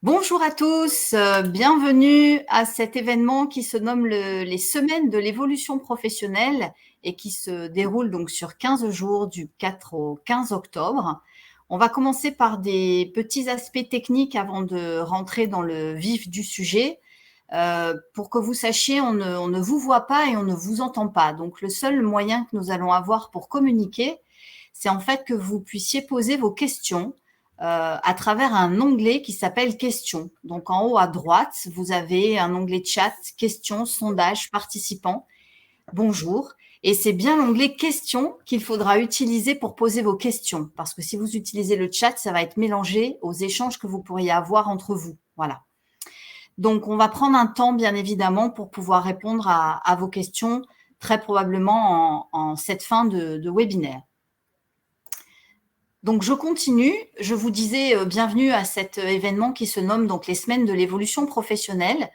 Bonjour à tous, bienvenue à cet événement qui se nomme les Semaines de l'évolution professionnelle et qui se déroule donc sur 15 jours du 4 au 15 octobre. On va commencer par des petits aspects techniques avant de rentrer dans le vif du sujet. Pour que vous sachiez, on ne vous voit pas et on ne vous entend pas. Donc le seul moyen que nous allons avoir pour communiquer, c'est en fait que vous puissiez poser vos questions à travers un onglet qui s'appelle Questions. Donc, en haut à droite, vous avez un onglet chat, questions, sondages, participants. Bonjour. Et c'est bien l'onglet Questions qu'il faudra utiliser pour poser vos questions. Parce que si vous utilisez le chat, ça va être mélangé aux échanges que vous pourriez avoir entre vous. Voilà. Donc, on va prendre un temps, bien évidemment, pour pouvoir répondre à vos questions, très probablement en cette fin de webinaire. Donc, je continue. Je vous disais bienvenue à cet événement qui se nomme donc les Semaines de l'évolution professionnelle,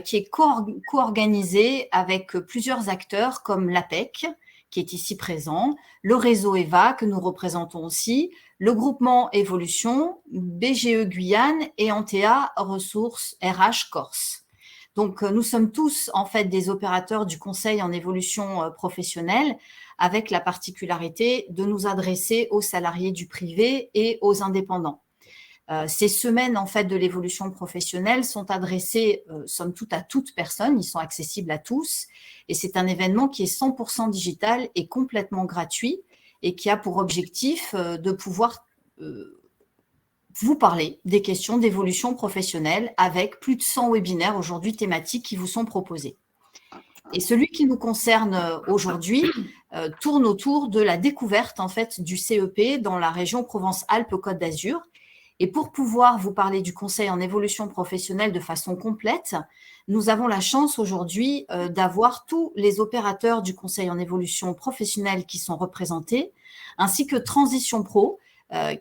qui est co-organisé avec plusieurs acteurs comme l'APEC, qui est ici présent, le réseau EVA, que nous représentons aussi, le groupement Évolution, BGE Guyane et Antea Ressources RH Corse. Donc, nous sommes tous en fait des opérateurs du conseil en évolution professionnelle, avec la particularité de nous adresser aux salariés du privé et aux indépendants. Ces semaines en fait de l'évolution professionnelle sont adressées somme toute à toute personne, ils sont accessibles à tous et c'est un événement qui est 100% digital et complètement gratuit et qui a pour objectif de pouvoir vous parler des questions d'évolution professionnelle avec plus de 100 webinaires aujourd'hui thématiques qui vous sont proposés. Et celui qui nous concerne aujourd'hui tourne autour de la découverte en fait du CEP dans la région Provence-Alpes-Côte d'Azur. Et pour pouvoir vous parler du conseil en évolution professionnelle de façon complète, nous avons la chance aujourd'hui d'avoir tous les opérateurs du conseil en évolution professionnelle qui sont représentés, ainsi que Transition Pro,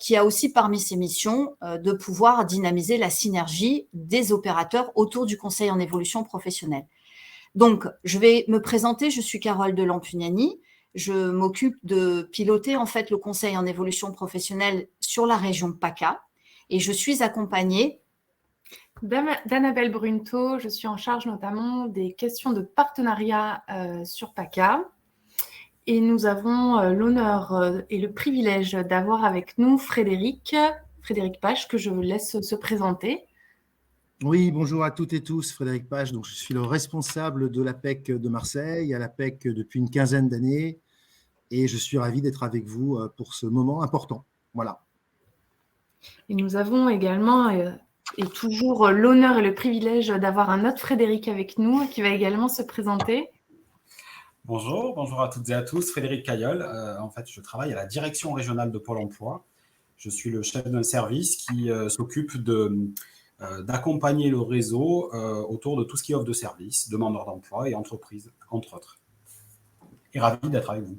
qui a aussi parmi ses missions de pouvoir dynamiser la synergie des opérateurs autour du conseil en évolution professionnelle. Donc, je vais me présenter, je suis Carole de Lampugnani, je m'occupe de piloter en fait le conseil en évolution professionnelle sur la région PACA et je suis accompagnée d'Annabelle Brunto, je suis en charge notamment des questions de partenariat sur PACA et nous avons l'honneur et le privilège d'avoir avec nous Frédéric Page que je laisse se présenter. Oui, bonjour à toutes et tous, Frédéric Page. Donc, je suis le responsable de l'APEC de Marseille, à l'APEC depuis une quinzaine d'années, et je suis ravi d'être avec vous pour ce moment important. Voilà. Et nous avons également et toujours l'honneur et le privilège d'avoir un autre Frédéric avec nous qui va également se présenter. Bonjour à toutes et à tous, Frédéric Cailleul. En fait, je travaille à la direction régionale de Pôle emploi. Je suis le chef d'un service qui s'occupe d'accompagner le réseau autour de tout ce qui offre de services, demandeurs d'emploi et entreprises, entre autres. Et ravi d'être avec vous.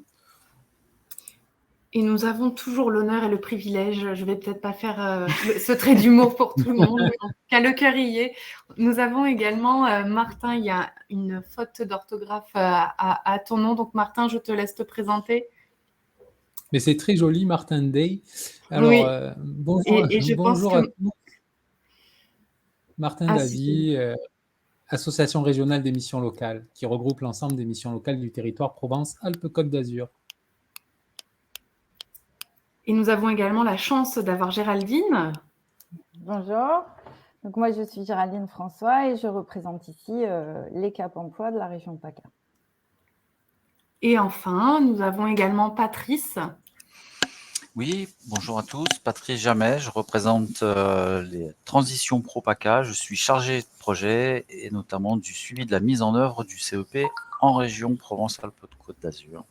Et nous avons toujours l'honneur et le privilège, je ne vais peut-être pas faire ce trait d'humour pour tout le monde, mais en tout cas le cœur y est. Nous avons également Martin, il y a une faute d'orthographe à ton nom, donc Martin, je te laisse te présenter. Mais c'est très joli, Martin Day. Alors, oui. bonjour à tous. Martin Davy, Association régionale des missions locales, qui regroupe l'ensemble des missions locales du territoire Provence-Alpes-Côte d'Azur. Et nous avons également la chance d'avoir Géraldine. Bonjour. Donc moi, je suis Géraldine François et je représente ici les Cap Emploi de la région PACA. Et enfin, nous avons également Patrice. Oui, bonjour à tous. Patrice Jamet, je représente les Transitions Pro PACA. Je suis chargé de projet et notamment du suivi de la mise en œuvre du CEP en région Provence-Alpes-Côte d'Azur.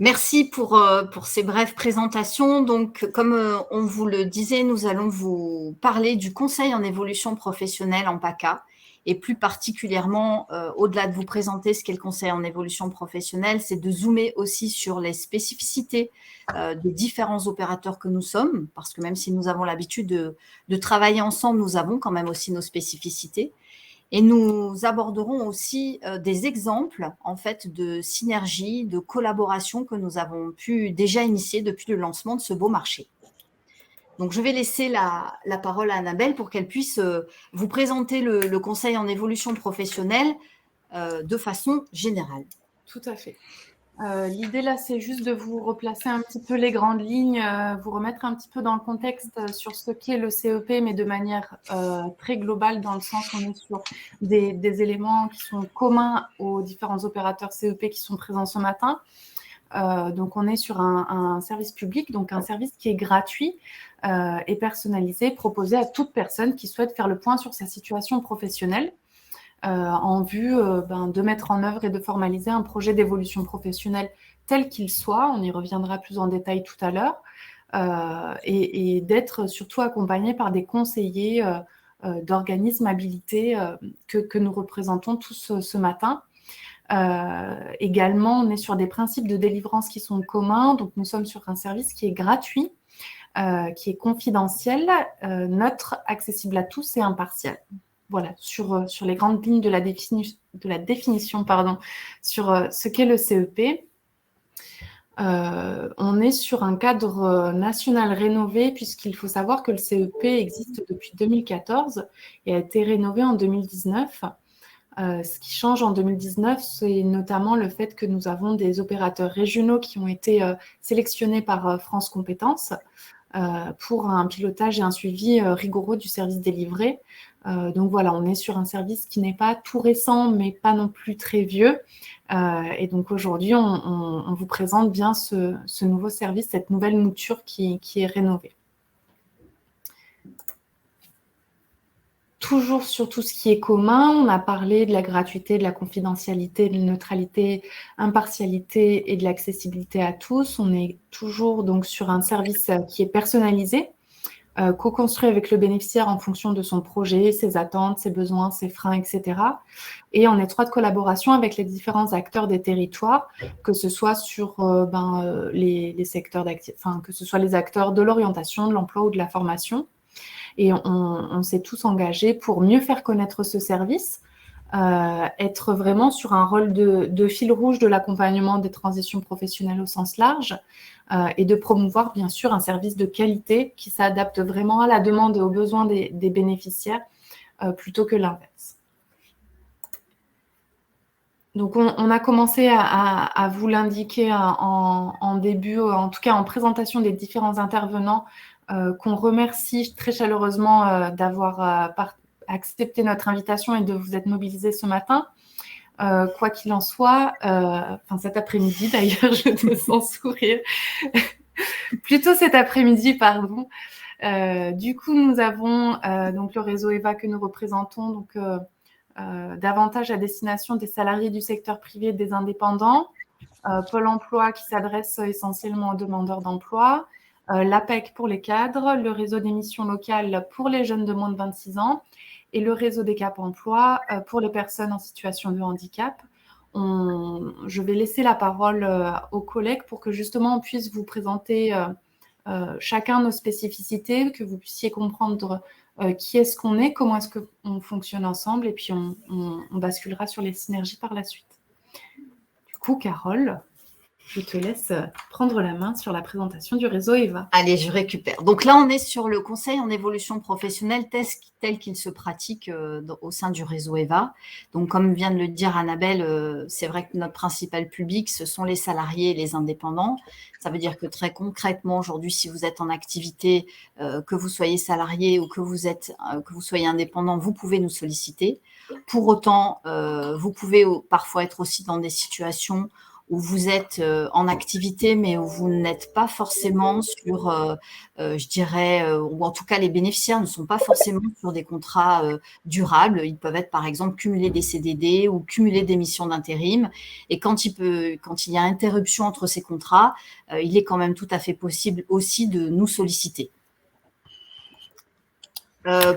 Merci pour ces brèves présentations. Donc, comme on vous le disait, nous allons vous parler du conseil en évolution professionnelle en PACA et plus particulièrement, au-delà de vous présenter ce qu'est le conseil en évolution professionnelle, c'est de zoomer aussi sur les spécificités des différents opérateurs que nous sommes, parce que même si nous avons l'habitude de travailler ensemble, nous avons quand même aussi nos spécificités. Et nous aborderons aussi des exemples en fait de synergie, de collaboration que nous avons pu déjà initier depuis le lancement de ce beau marché. Donc, je vais laisser la parole à Annabelle pour qu'elle puisse vous présenter le conseil en évolution professionnelle de façon générale. Tout à fait. L'idée là, c'est juste de vous replacer un petit peu les grandes lignes, vous remettre un petit peu dans le contexte sur ce qu'est le CEP, mais de manière très globale, dans le sens où on est sur des éléments qui sont communs aux différents opérateurs CEP qui sont présents ce matin. Donc, on est sur un service public, donc un service qui est gratuit et personnalisé, proposé à toute personne qui souhaite faire le point sur sa situation professionnelle. En vue de mettre en œuvre et de formaliser un projet d'évolution professionnelle tel qu'il soit, on y reviendra plus en détail tout à l'heure, et d'être surtout accompagné par des conseillers d'organismes habilités que nous représentons tous ce matin. Également, on est sur des principes de délivrance qui sont communs, donc nous sommes sur un service qui est gratuit, qui est confidentiel, neutre, accessible à tous et impartial. Voilà, sur les grandes lignes de la définition, sur ce qu'est le CEP. On est sur un cadre national rénové, puisqu'il faut savoir que le CEP existe depuis 2014 et a été rénové en 2019. Ce qui change en 2019, c'est notamment le fait que nous avons des opérateurs régionaux qui ont été sélectionnés par France Compétences pour un pilotage et un suivi rigoureux du service délivré. Donc voilà, on est sur un service qui n'est pas tout récent, mais pas non plus très vieux. Et donc aujourd'hui, on vous présente bien ce nouveau service, cette nouvelle mouture qui est rénovée. Toujours sur tout ce qui est commun, on a parlé de la gratuité, de la confidentialité, de la neutralité, impartialité et de l'accessibilité à tous. On est toujours donc sur un service qui est personnalisé, co-construit avec le bénéficiaire en fonction de son projet, ses attentes, ses besoins, ses freins, etc. Et en étroite collaboration avec les différents acteurs des territoires, que ce soit sur les secteurs que ce soit les acteurs de l'orientation, de l'emploi ou de la formation. Et on s'est tous engagés pour mieux faire connaître ce service, être vraiment sur un rôle de fil rouge de l'accompagnement des transitions professionnelles au sens large, et de promouvoir bien sûr un service de qualité qui s'adapte vraiment à la demande et aux besoins des bénéficiaires plutôt que l'inverse. Donc, on a commencé à vous l'indiquer en début, en tout cas en présentation des différents intervenants, qu'on remercie très chaleureusement d'avoir accepté notre invitation et de vous être mobilisés ce matin. Quoi qu'il en soit, cet après-midi d'ailleurs, je te sens sourire. Plutôt cet après-midi, pardon. Du coup, nous avons donc le réseau EVA que nous représentons, donc davantage à destination des salariés du secteur privé et des indépendants, Pôle emploi qui s'adresse essentiellement aux demandeurs d'emploi, l'APEC pour les cadres, le réseau des missions locales pour les jeunes de moins de 26 ans et le réseau des Cap Emploi pour les personnes en situation de handicap. Je vais laisser la parole aux collègues pour que justement on puisse vous présenter chacun nos spécificités, que vous puissiez comprendre qui est-ce qu'on est, comment est-ce qu'on fonctionne ensemble, et puis on basculera sur les synergies par la suite. Du coup, Carole, je te laisse prendre la main sur la présentation du réseau EVA. Allez, je récupère. Donc là, on est sur le conseil en évolution professionnelle tel qu'il se pratique au sein du réseau EVA. Donc, comme vient de le dire Annabelle, c'est vrai que notre principal public, ce sont les salariés et les indépendants. Ça veut dire que très concrètement, aujourd'hui, si vous êtes en activité, que vous soyez salarié ou que vous soyez indépendant, vous pouvez nous solliciter. Pour autant, vous pouvez parfois être aussi dans des situations où vous êtes en activité, mais où vous n'êtes pas forcément sur, je dirais, ou en tout cas les bénéficiaires ne sont pas forcément sur des contrats durables. Ils peuvent être par exemple cumuler des CDD ou cumuler des missions d'intérim. Et quand il y a interruption entre ces contrats, il est quand même tout à fait possible aussi de nous solliciter.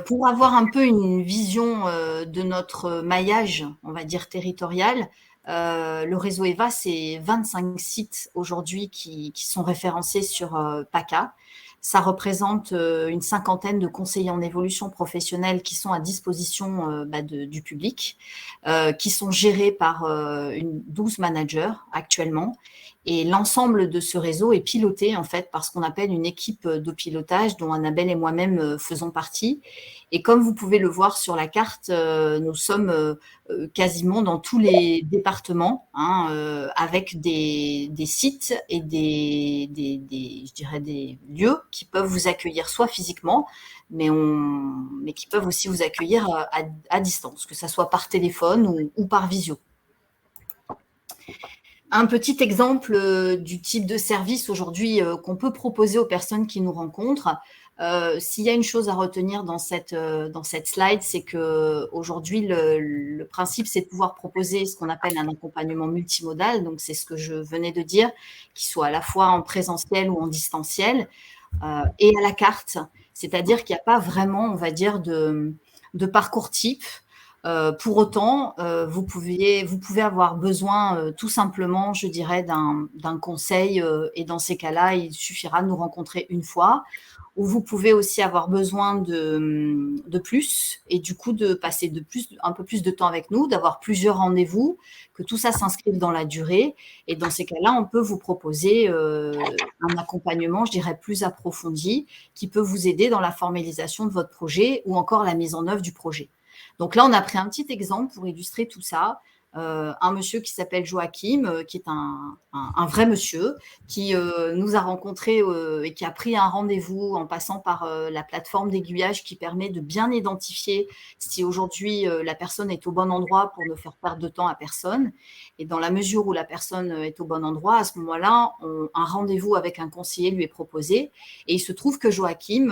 Pour avoir un peu une vision de notre maillage, on va dire territorial, le réseau EVA, c'est 25 sites aujourd'hui qui sont référencés sur PACA. Ça représente une 50aine de conseillers en évolution professionnelle qui sont à disposition du public, qui sont gérés par 12 managers actuellement. Et l'ensemble de ce réseau est piloté en fait par ce qu'on appelle une équipe de pilotage dont Annabelle et moi-même faisons partie. Et comme vous pouvez le voir sur la carte, nous sommes quasiment dans tous les départements, avec des sites et je dirais des lieux qui peuvent vous accueillir soit physiquement, mais qui peuvent aussi vous accueillir à distance, que ce soit par téléphone ou par visio. Un petit exemple du type de service aujourd'hui qu'on peut proposer aux personnes qui nous rencontrent. S'il y a une chose à retenir dans cette slide, c'est qu'aujourd'hui, le principe, c'est de pouvoir proposer ce qu'on appelle un accompagnement multimodal. Donc, c'est ce que je venais de dire, qui soit à la fois en présentiel ou en distanciel, et à la carte. C'est-à-dire qu'il n'y a pas vraiment, on va dire, de parcours type. Pour autant, vous pouvez avoir besoin tout simplement, je dirais, d'un conseil et dans ces cas-là, il suffira de nous rencontrer une fois. Ou vous pouvez aussi avoir besoin de plus et du coup de passer un peu plus de temps avec nous, d'avoir plusieurs rendez-vous, que tout ça s'inscrive dans la durée. Et dans ces cas-là, on peut vous proposer un accompagnement, je dirais, plus approfondi qui peut vous aider dans la formalisation de votre projet ou encore la mise en œuvre du projet. Donc là, on a pris un petit exemple pour illustrer tout ça. Un monsieur qui s'appelle Joachim, qui est un vrai monsieur, qui nous a rencontrés et qui a pris un rendez-vous en passant par la plateforme d'aiguillage qui permet de bien identifier si aujourd'hui la personne est au bon endroit pour ne faire perdre de temps à personne. Et dans la mesure où la personne est au bon endroit, à ce moment-là, un rendez-vous avec un conseiller lui est proposé. Et il se trouve que Joachim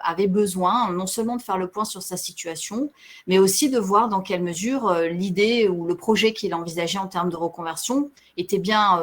avait besoin non seulement de faire le point sur sa situation, mais aussi de voir dans quelle mesure l'idée ou le projet qu'il envisageait en termes de reconversion était bien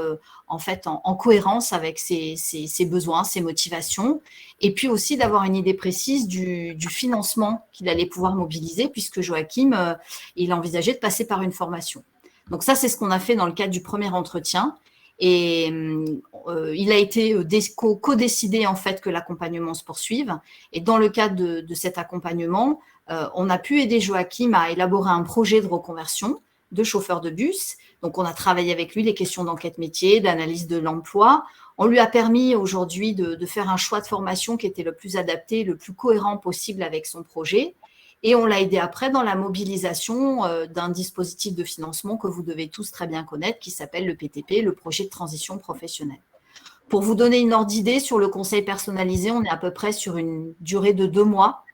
en fait en cohérence avec ses besoins, ses motivations, et puis aussi d'avoir une idée précise du financement qu'il allait pouvoir mobiliser, puisque Joachim, il envisageait de passer par une formation. Donc ça, c'est ce qu'on a fait dans le cadre du premier entretien. Et il a été co-décidé en fait que l'accompagnement se poursuive. Et dans le cadre de cet accompagnement, on a pu aider Joachim à élaborer un projet de reconversion de chauffeur de bus. Donc, on a travaillé avec lui les questions d'enquête métier, d'analyse de l'emploi. On lui a permis aujourd'hui de faire un choix de formation qui était le plus adapté, le plus cohérent possible avec son projet. Et on l'a aidé après dans la mobilisation d'un dispositif de financement que vous devez tous très bien connaître, qui s'appelle le PTP, le projet de transition professionnelle. Pour vous donner une ordre d'idée sur le conseil personnalisé, on est à peu près sur une durée de 2 mois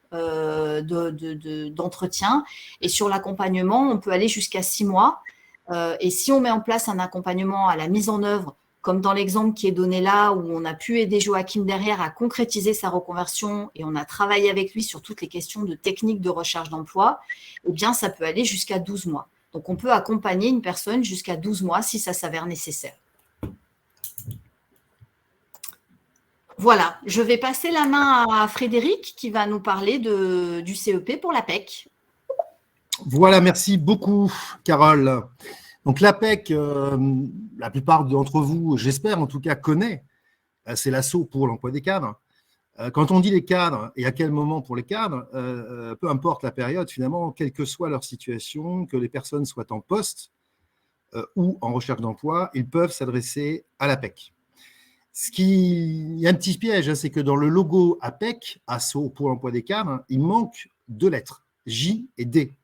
d'entretien. Et sur l'accompagnement, on peut aller jusqu'à 6 mois. Et si on met en place un accompagnement à la mise en œuvre, comme dans l'exemple qui est donné là, où on a pu aider Joachim derrière à concrétiser sa reconversion et on a travaillé avec lui sur toutes les questions de techniques de recherche d'emploi, eh bien, ça peut aller jusqu'à 12 mois. Donc, on peut accompagner une personne jusqu'à 12 mois si ça s'avère nécessaire. Voilà, je vais passer la main à Frédéric qui va nous parler du CEP pour l'APEC. Voilà, merci beaucoup, Carole. Donc l'APEC, la plupart d'entre vous, j'espère en tout cas, connaît, c'est l'assaut pour l'emploi des cadres. Quand on dit les cadres et à quel moment pour les cadres, peu importe la période, finalement, quelle que soit leur situation, que les personnes soient en poste ou en recherche d'emploi, ils peuvent s'adresser à l'APEC. Il y a un petit piège, c'est que dans le logo APEC, assaut pour l'emploi des cadres, il manque 2 lettres, J et D.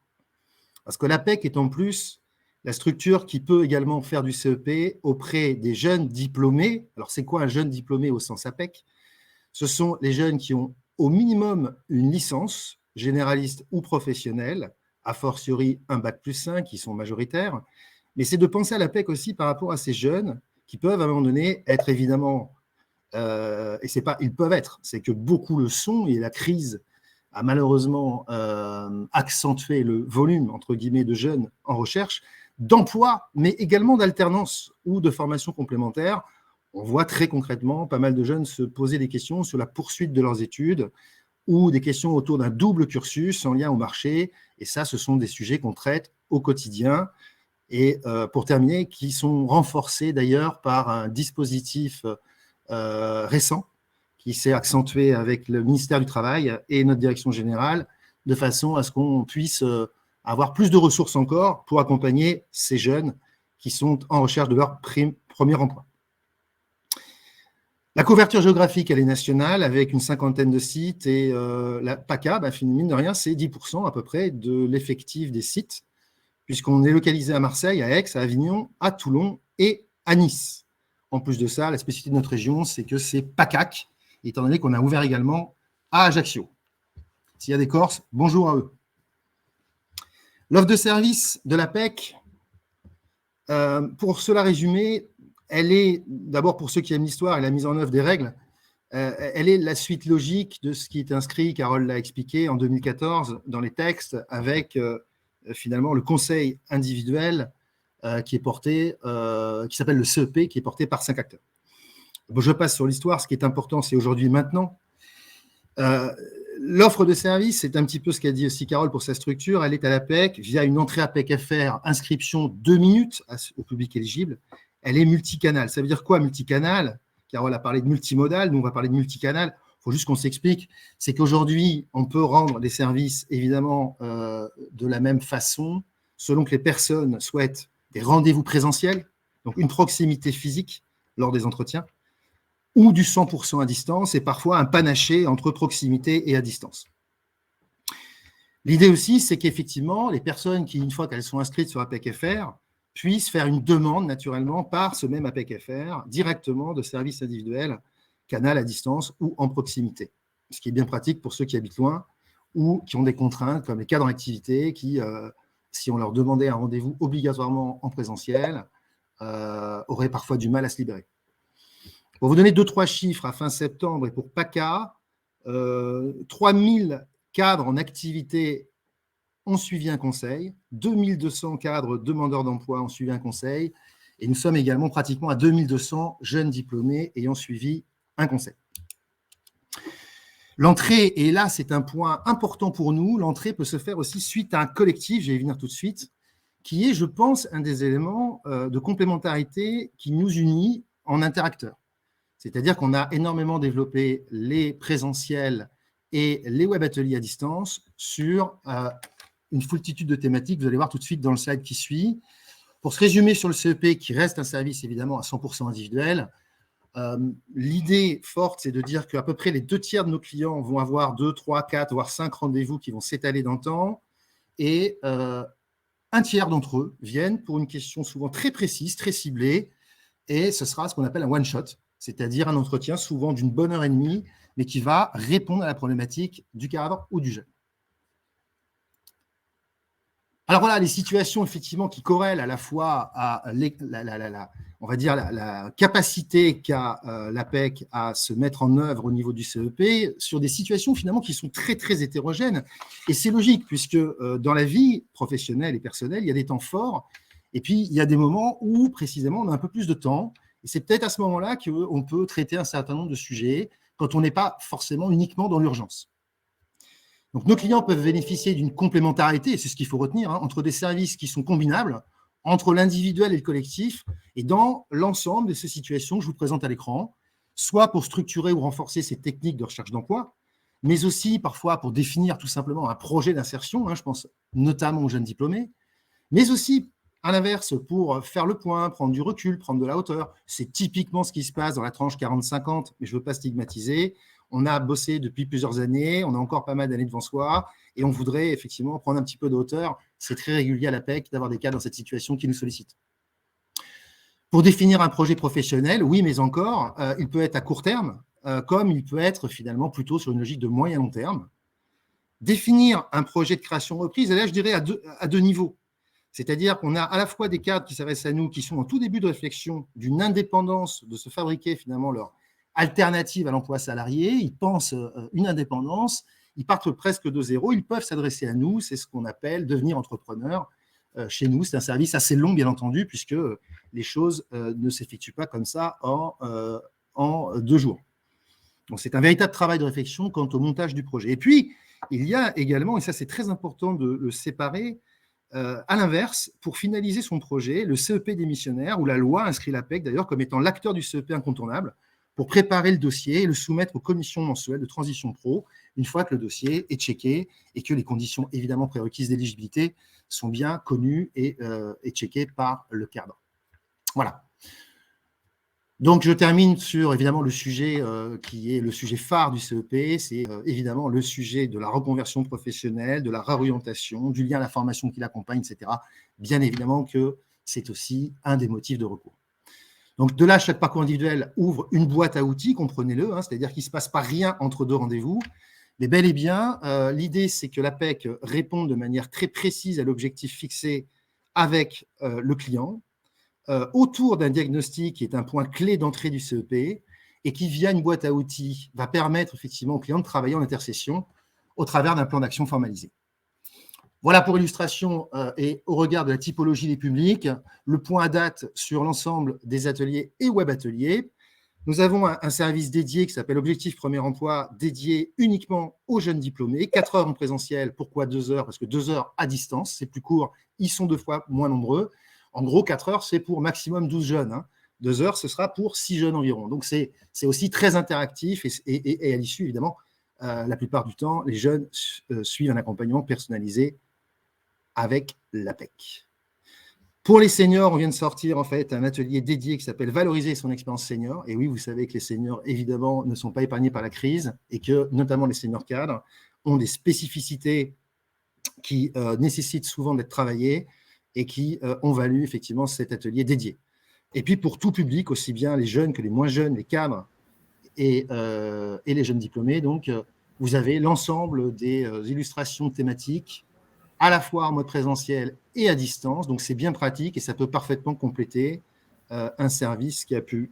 Parce que l'APEC est en plus la structure qui peut également faire du CEP auprès des jeunes diplômés. Alors, c'est quoi un jeune diplômé au sens APEC? Ce sont les jeunes qui ont au minimum une licence, généraliste ou professionnelle, a fortiori un Bac+5 qui sont majoritaires. Mais c'est de penser à l'APEC aussi par rapport à ces jeunes qui peuvent à un moment donné être évidemment, et c'est pas ils peuvent être, c'est que beaucoup le sont, et la crise a malheureusement accentué le volume, entre guillemets, de jeunes en recherche d'emploi, mais également d'alternance ou de formation complémentaire. On voit très concrètement pas mal de jeunes se poser des questions sur la poursuite de leurs études ou des questions autour d'un double cursus en lien au marché. Et ça, ce sont des sujets qu'on traite au quotidien. Et pour terminer, qui sont renforcés d'ailleurs par un dispositif récent qui s'est accentué avec le ministère du Travail et notre direction générale, de façon à ce qu'on puisse avoir plus de ressources encore pour accompagner ces jeunes qui sont en recherche de leur premier emploi. La couverture géographique, elle est nationale, avec une 50aine de sites, et la PACA, mine de rien, c'est 10% à peu près de l'effectif des sites, puisqu'on est localisé à Marseille, à Aix, à Avignon, à Toulon et à Nice. En plus de ça, la spécificité de notre région, c'est que c'est PACAC, étant donné qu'on a ouvert également à Ajaccio. S'il y a des Corses, bonjour à eux. L'offre de service de l'APEC, pour cela résumer, elle est, d'abord pour ceux qui aiment l'histoire et la mise en œuvre des règles, elle est la suite logique de ce qui est inscrit, Carole l'a expliqué, en 2014 dans les textes, avec finalement le conseil individuel qui est porté, qui s'appelle le CEP, qui est porté par 5 acteurs. Bon, je passe sur l'histoire, ce qui est important, c'est aujourd'hui et maintenant. L'offre de service, c'est un petit peu ce qu'a dit aussi Carole pour sa structure, elle est à l'APEC via une entrée APEC FR, inscription 2 minutes au public éligible. Elle est multicanal. Ça veut dire quoi multicanal? Carole a parlé de multimodal, nous on va parler de multicanal. Il faut juste qu'on s'explique. C'est qu'aujourd'hui, on peut rendre les services évidemment de la même façon, selon que les personnes souhaitent des rendez-vous présentiels, donc une proximité physique lors des entretiens, ou du 100% à distance, et parfois un panaché entre proximité et à distance. L'idée aussi, c'est qu'effectivement, les personnes qui, une fois qu'elles sont inscrites sur APEC FR, puissent faire une demande naturellement par ce même APEC FR directement de services individuels, canal à distance ou en proximité. Ce qui est bien pratique pour ceux qui habitent loin ou qui ont des contraintes comme les cadres d'activité qui, si on leur demandait un rendez-vous obligatoirement en présentiel, auraient parfois du mal à se libérer. Pour vous donner 2-3 chiffres, à fin septembre et pour PACA, 3000 cadres en activité ont suivi un conseil, 2200 cadres demandeurs d'emploi ont suivi un conseil, et nous sommes également pratiquement à 2200 jeunes diplômés ayant suivi un conseil. L'entrée, et là c'est un point important pour nous, l'entrée peut se faire aussi suite à un collectif, je vais y venir tout de suite, qui est, je pense, un des éléments de complémentarité qui nous unit en interacteurs. C'est-à-dire qu'on a énormément développé les présentiels et les web ateliers à distance sur une foultitude de thématiques, vous allez voir tout de suite dans le slide qui suit. Pour se résumer sur le CEP, qui reste un service évidemment à 100% individuel, l'idée forte, c'est de dire qu'à peu près les 2/3 de nos clients vont avoir 2, 3, 4, voire 5 rendez-vous qui vont s'étaler dans le temps, et 1/3 d'entre eux viennent pour une question souvent très précise, très ciblée, et ce sera ce qu'on appelle un one-shot, c'est-à-dire un entretien souvent d'une bonne heure et demie, mais qui va répondre à la problématique du cadre ou du jeune. Alors voilà, les situations effectivement qui corrèlent à la fois à on va dire la capacité qu'a l'APEC à se mettre en œuvre au niveau du CEP sur des situations finalement qui sont très très hétérogènes. Et c'est logique puisque dans la vie professionnelle et personnelle, il y a des temps forts et puis il y a des moments où précisément on a un peu plus de temps. Et c'est peut-être à ce moment-là qu'on peut traiter un certain nombre de sujets quand on n'est pas forcément uniquement dans l'urgence. Donc, nos clients peuvent bénéficier d'une complémentarité, et c'est ce qu'il faut retenir, entre des services qui sont combinables, entre l'individuel et le collectif, et dans l'ensemble de ces situations que je vous présente à l'écran, soit pour structurer ou renforcer ces techniques de recherche d'emploi, mais aussi parfois pour définir tout simplement un projet d'insertion, je pense notamment aux jeunes diplômés, mais aussi, à l'inverse, pour faire le point, prendre du recul, prendre de la hauteur. C'est typiquement ce qui se passe dans la tranche 40-50, mais je ne veux pas stigmatiser. On a bossé depuis plusieurs années, on a encore pas mal d'années devant soi, et on voudrait effectivement prendre un petit peu de hauteur. C'est très régulier à l'APEC d'avoir des cas dans cette situation qui nous sollicitent. Pour définir un projet professionnel, oui, mais encore, il peut être à court terme, comme il peut être finalement plutôt sur une logique de moyen long terme. Définir un projet de création-reprise, et là je dirais à deux niveaux. C'est-à-dire qu'on a à la fois des cadres qui s'adressent à nous, qui sont en tout début de réflexion d'une indépendance de se fabriquer finalement leur alternative à l'emploi salarié, ils pensent une indépendance, ils partent presque de zéro, ils peuvent s'adresser à nous, c'est ce qu'on appelle devenir entrepreneur. Chez nous, c'est un service assez long, bien entendu, puisque les choses ne s'effectuent pas comme ça en 2 jours. Donc, c'est un véritable travail de réflexion quant au montage du projet. Et puis, il y a également, et ça c'est très important de le séparer, à l'inverse, pour finaliser son projet, le CEP démissionnaire, où la loi inscrit l'APEC d'ailleurs comme étant l'acteur du CEP incontournable, pour préparer le dossier et le soumettre aux commissions mensuelles de transition pro, une fois que le dossier est checké et que les conditions évidemment prérequises d'éligibilité sont bien connues et checkées par le cadre. Voilà. Donc, je termine sur, évidemment, le sujet qui est le sujet phare du CEP, c'est évidemment le sujet de la reconversion professionnelle, de la réorientation, du lien à la formation qui l'accompagne, etc. Bien évidemment que c'est aussi un des motifs de recours. Donc, de là, chaque parcours individuel ouvre une boîte à outils, comprenez-le, hein, c'est-à-dire qu'il ne se passe pas rien entre deux rendez-vous, mais bel et bien, l'idée, c'est que l'APEC réponde de manière très précise à l'objectif fixé avec le client, autour d'un diagnostic qui est un point clé d'entrée du CEP et qui, via une boîte à outils, va permettre effectivement au client de travailler en intercession au travers d'un plan d'action formalisé. Voilà pour illustration et au regard de la typologie des publics, le point à date sur l'ensemble des ateliers et web ateliers. Nous avons un service dédié qui s'appelle Objectif Premier Emploi, dédié uniquement aux jeunes diplômés, 4 heures en présentiel. Pourquoi 2 heures? Parce que 2 heures à distance, c'est plus court, ils sont 2 fois moins nombreux. En gros, 4 heures, c'est pour maximum 12 jeunes. Hein. 2 heures, ce sera pour 6 jeunes environ. Donc, c'est aussi très interactif et à l'issue, évidemment, la plupart du temps, les jeunes suivent un accompagnement personnalisé avec l'APEC. Pour les seniors, on vient de sortir en fait un atelier dédié qui s'appelle « Valoriser son expérience senior ». Et oui, vous savez que les seniors, évidemment, ne sont pas épargnés par la crise et que, notamment les seniors cadres, ont des spécificités qui nécessitent souvent d'être travaillées et qui ont valu effectivement cet atelier dédié. Et puis pour tout public, aussi bien les jeunes que les moins jeunes, les cadres et les jeunes diplômés, donc vous avez l'ensemble des illustrations thématiques, à la fois en mode présentiel et à distance, donc c'est bien pratique et ça peut parfaitement compléter un service qui a pu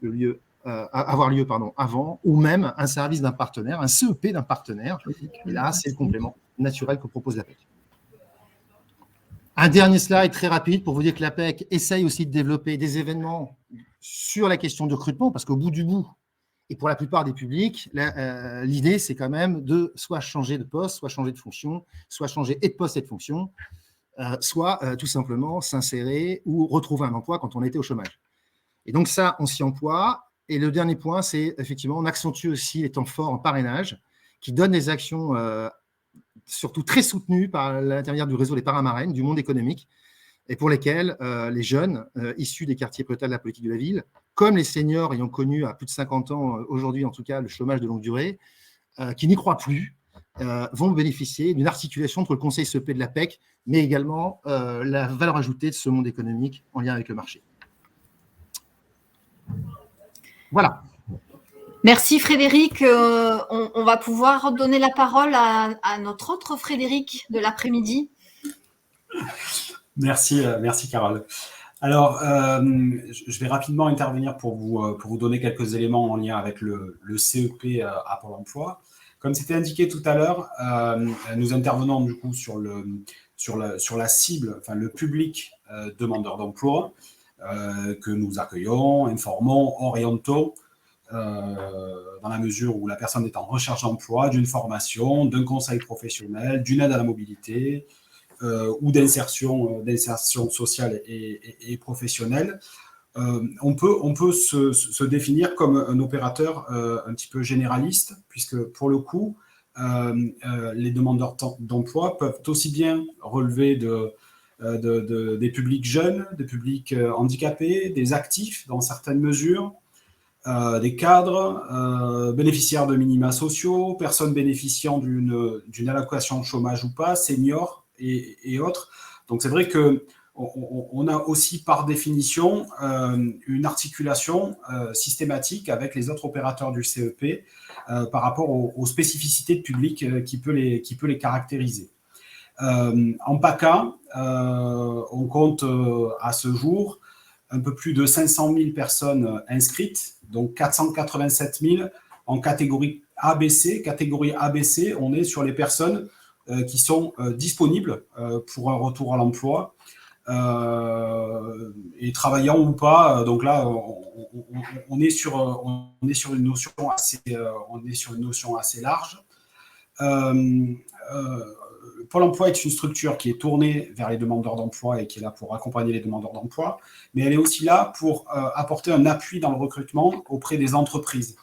avoir lieu avant, ou même un service d'un partenaire, un CEP d'un partenaire, et là c'est le complément naturel que propose l'APEC. Un dernier slide très rapide pour vous dire que l'APEC essaye aussi de développer des événements sur la question de recrutement, parce qu'au bout du bout, et pour la plupart des publics, l'idée, c'est quand même de soit changer de poste, soit changer de fonction, soit changer et de poste et de fonction, soit tout simplement s'insérer ou retrouver un emploi quand on était au chômage. Et donc ça, on s'y emploie. Et le dernier point, c'est effectivement, on accentue aussi les temps forts en parrainage, qui donnent des actions surtout très soutenues par l'intermédiaire du réseau des paramarraines, du monde économique, et pour lesquels les jeunes issus des quartiers prioritaires de la politique de la ville, comme les seniors ayant connu à plus de 50 ans, aujourd'hui en tout cas, le chômage de longue durée, qui n'y croient plus, vont bénéficier d'une articulation entre le conseil CEP de l'APEC, mais également la valeur ajoutée de ce monde économique en lien avec le marché. Voilà. Merci Frédéric. On va pouvoir donner la parole à notre autre Frédéric de l'après-midi. Merci Carole. Alors, je vais rapidement intervenir pour vous donner quelques éléments en lien avec le CEP à Pôle emploi. Comme c'était indiqué tout à l'heure, nous intervenons du coup sur la cible, enfin le public demandeur d'emploi que nous accueillons, informons, orientons dans la mesure où la personne est en recherche d'emploi, d'une formation, d'un conseil professionnel, d'une aide à la mobilité, ou d'insertion sociale et professionnelle. On peut se définir comme un opérateur un petit peu généraliste, puisque pour le coup, les demandeurs d'emploi peuvent aussi bien relever des publics jeunes, des publics handicapés, des actifs dans certaines mesures, des cadres, bénéficiaires de minima sociaux, personnes bénéficiant d'une allocation chômage ou pas, seniors, et autres. Donc, c'est vrai qu'on a aussi, par définition, une articulation systématique avec les autres opérateurs du CEP par rapport aux spécificités de public qui peut les caractériser. En PACA, on compte à ce jour un peu plus de 500 000 personnes inscrites, donc 487 000 en catégorie ABC. Catégorie ABC, on est sur les personnes qui sont disponibles pour un retour à l'emploi et travaillant ou pas. Donc là, on est sur une notion assez large. Pôle emploi est une structure qui est tournée vers les demandeurs d'emploi et qui est là pour accompagner les demandeurs d'emploi, mais elle est aussi là pour apporter un appui dans le recrutement auprès des entreprises.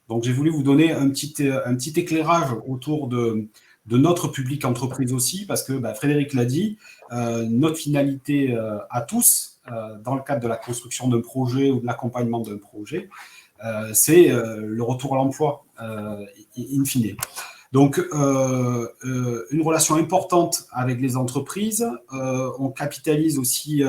Donc, j'ai voulu vous donner un petit éclairage autour de notre public entreprise aussi, parce que Frédéric l'a dit, notre finalité à tous, dans le cadre de la construction d'un projet ou de l'accompagnement d'un projet, c'est le retour à l'emploi, in fine. Donc, une relation importante avec les entreprises. On capitalise aussi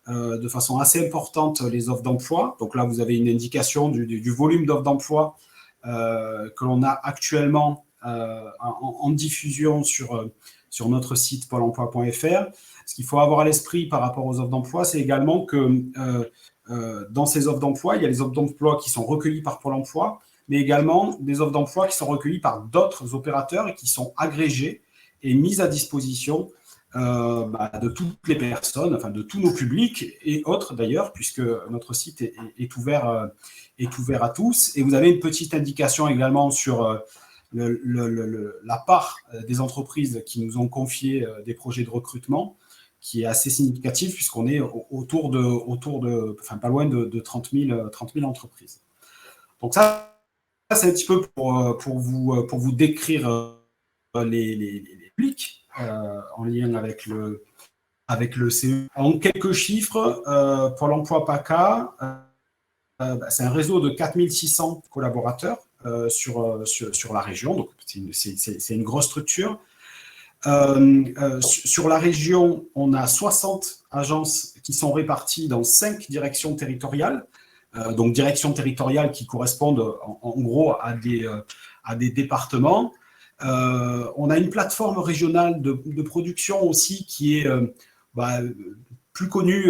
de façon assez importante les offres d'emploi. Donc là, vous avez une indication du volume d'offres d'emploi que l'on a actuellement en diffusion sur notre site pôle emploi.fr. Ce qu'il faut avoir à l'esprit par rapport aux offres d'emploi, c'est également que dans ces offres d'emploi, il y a les offres d'emploi qui sont recueillies par Pôle emploi, mais également des offres d'emploi qui sont recueillies par d'autres opérateurs et qui sont agrégées et mises à disposition de toutes les personnes, enfin de tous nos publics et autres d'ailleurs, puisque notre site est ouvert à tous. Et vous avez une petite indication également sur la part des entreprises qui nous ont confié des projets de recrutement, qui est assez significative puisqu'on est autour de pas loin de 30 000 entreprises. Donc ça, c'est un petit peu pour vous décrire les publics en lien avec le CE. En quelques chiffres, Pôle emploi PACA, c'est un réseau de 4600 collaborateurs sur la région, donc c'est une grosse structure. Sur la région, on a 60 agences qui sont réparties dans 5 directions territoriales, donc directions territoriales qui correspondent en gros à des départements. On a une plateforme régionale de production aussi qui est plus connue,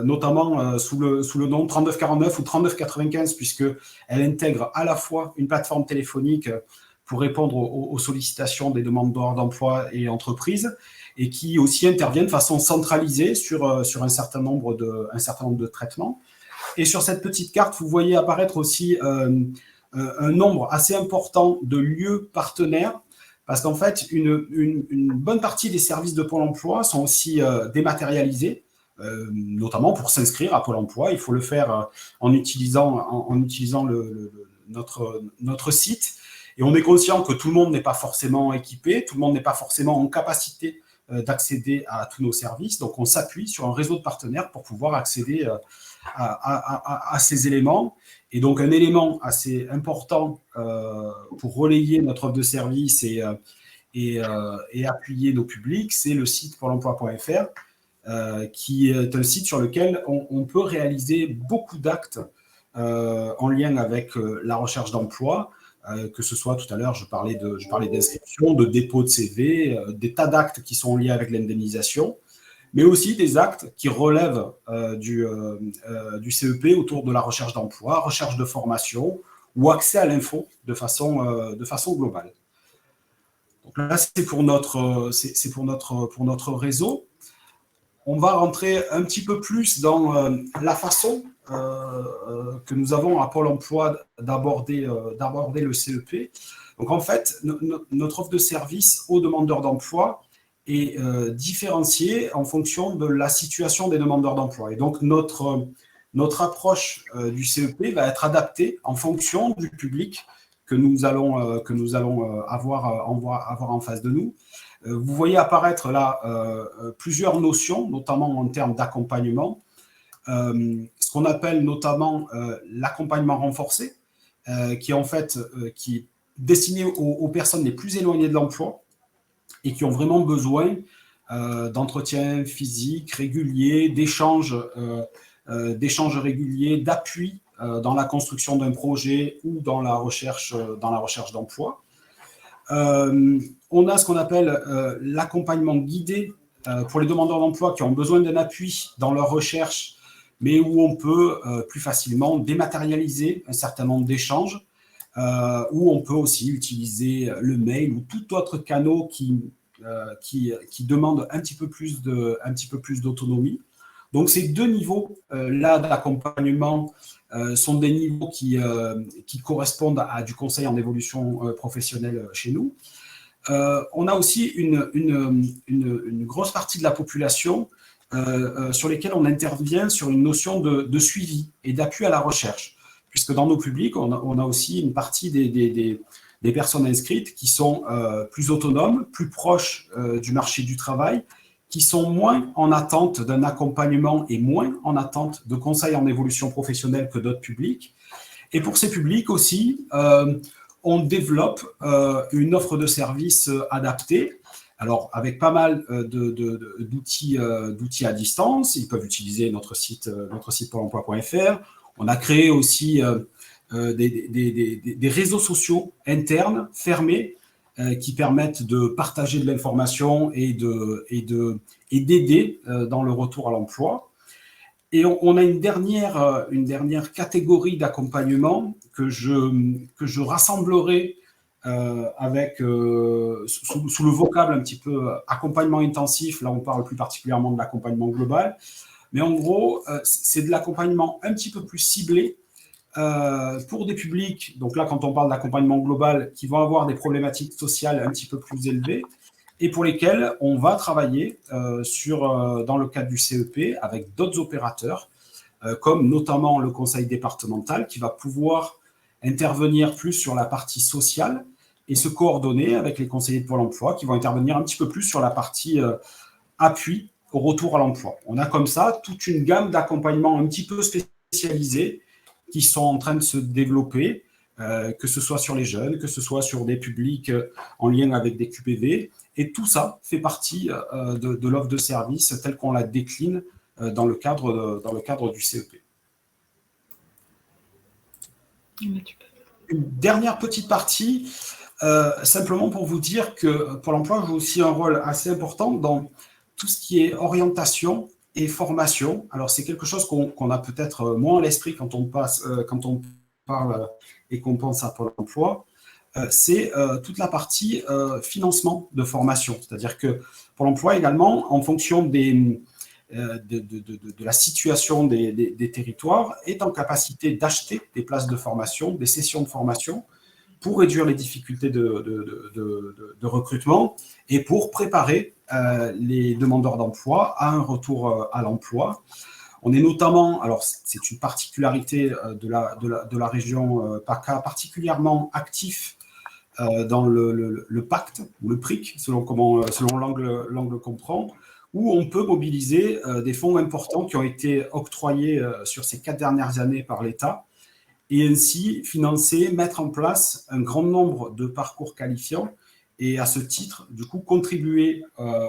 notamment sous le nom 3949 ou 3995, puisqu'elle intègre à la fois une plateforme téléphonique pour répondre aux sollicitations des demandeurs d'emploi et entreprises, et qui aussi intervient de façon centralisée sur un certain nombre de traitements. Et sur cette petite carte, vous voyez apparaître aussi un nombre assez important de lieux partenaires, parce qu'en fait, une bonne partie des services de Pôle emploi sont aussi dématérialisés, notamment pour s'inscrire à Pôle emploi. Il faut le faire en utilisant notre site. Et on est conscient que tout le monde n'est pas forcément équipé, tout le monde n'est pas forcément en capacité d'accéder à tous nos services. Donc, on s'appuie sur un réseau de partenaires pour pouvoir accéder à ces éléments. Et donc, un élément assez important pour relayer notre offre de service et appuyer nos publics, c'est le site pôle emploi.fr, qui est un site sur lequel on peut réaliser beaucoup d'actes en lien avec la recherche d'emploi. Que ce soit, tout à l'heure, je parlais d'inscription, de dépôt de CV, des tas d'actes qui sont liés avec l'indemnisation, mais aussi des actes qui relèvent du CEP autour de la recherche d'emploi, recherche de formation ou accès à l'info de façon globale. Donc là, c'est pour notre réseau. On va rentrer un petit peu plus dans la façon que nous avons à Pôle emploi d'aborder le CEP. Donc en fait, notre offre de service aux demandeurs d'emploi est différenciée en fonction de la situation des demandeurs d'emploi. Et donc notre approche du CEP va être adaptée en fonction du public que nous allons avoir en face de nous. Vous voyez apparaître là plusieurs notions, notamment en termes d'accompagnement. Ce qu'on appelle notamment l'accompagnement renforcé, qui est en fait qui est destiné aux personnes les plus éloignées de l'emploi et qui ont vraiment besoin d'entretien physique régulier, d'échanges réguliers, d'appui dans la construction d'un projet ou dans la recherche d'emploi. On a ce qu'on appelle l'accompagnement guidé pour les demandeurs d'emploi qui ont besoin d'un appui dans leur recherche, mais où on peut plus facilement dématérialiser un certain nombre d'échanges, où on peut aussi utiliser le mail ou tout autre canal qui demande un petit peu plus d'autonomie. Donc ces deux niveaux là d'accompagnement sont des niveaux qui correspondent à du conseil en évolution professionnelle chez nous. On a aussi une grosse partie de la population sur lesquels on intervient sur une notion de suivi et d'appui à la recherche, puisque dans nos publics, on a aussi une partie des personnes inscrites qui sont plus autonomes, plus proches du marché du travail, qui sont moins en attente d'un accompagnement et moins en attente de conseils en évolution professionnelle que d'autres publics. Et pour ces publics aussi, on développe une offre de services adaptée, alors avec pas mal d'outils à distance. Ils peuvent utiliser notre site pôle emploi.fr. On a créé aussi des réseaux sociaux internes fermés qui permettent de partager de l'information et d'aider dans le retour à l'emploi. Et on a une dernière catégorie d'accompagnement que je rassemblerai avec sous le vocable un petit peu accompagnement intensif. Là, on parle plus particulièrement de l'accompagnement global. Mais en gros, c'est de l'accompagnement un petit peu plus ciblé pour des publics. Donc là, quand on parle d'accompagnement global, qui vont avoir des problématiques sociales un petit peu plus élevées et pour lesquelles on va travailler dans le cadre du CEP avec d'autres opérateurs, comme notamment le conseil départemental qui va pouvoir intervenir plus sur la partie sociale et se coordonner avec les conseillers de Pôle emploi qui vont intervenir un petit peu plus sur la partie appui au retour à l'emploi. On a comme ça toute une gamme d'accompagnements un petit peu spécialisés qui sont en train de se développer, que ce soit sur les jeunes, que ce soit sur des publics en lien avec des QPV. Et tout ça fait partie de l'offre de service telle qu'on la décline dans le cadre du CEP. Une dernière petite partie, simplement pour vous dire que Pôle emploi joue aussi un rôle assez important dans tout ce qui est orientation et formation. Alors, c'est quelque chose qu'on a peut-être moins à l'esprit quand on parle et qu'on pense à Pôle emploi. C'est toute la partie financement de formation. C'est-à-dire que Pôle emploi également, en fonction de la situation des territoires, est en capacité d'acheter des places de formation, des sessions de formation pour réduire les difficultés de recrutement et pour préparer les demandeurs d'emploi à un retour à l'emploi. On est notamment, alors c'est une particularité de la région PACA, particulièrement actif dans le pacte ou le PRIC, selon l'angle qu'on prend, où on peut mobiliser des fonds importants qui ont été octroyés sur ces 4 dernières années par l'État et ainsi financer, mettre en place un grand nombre de parcours qualifiants et à ce titre, du coup, contribuer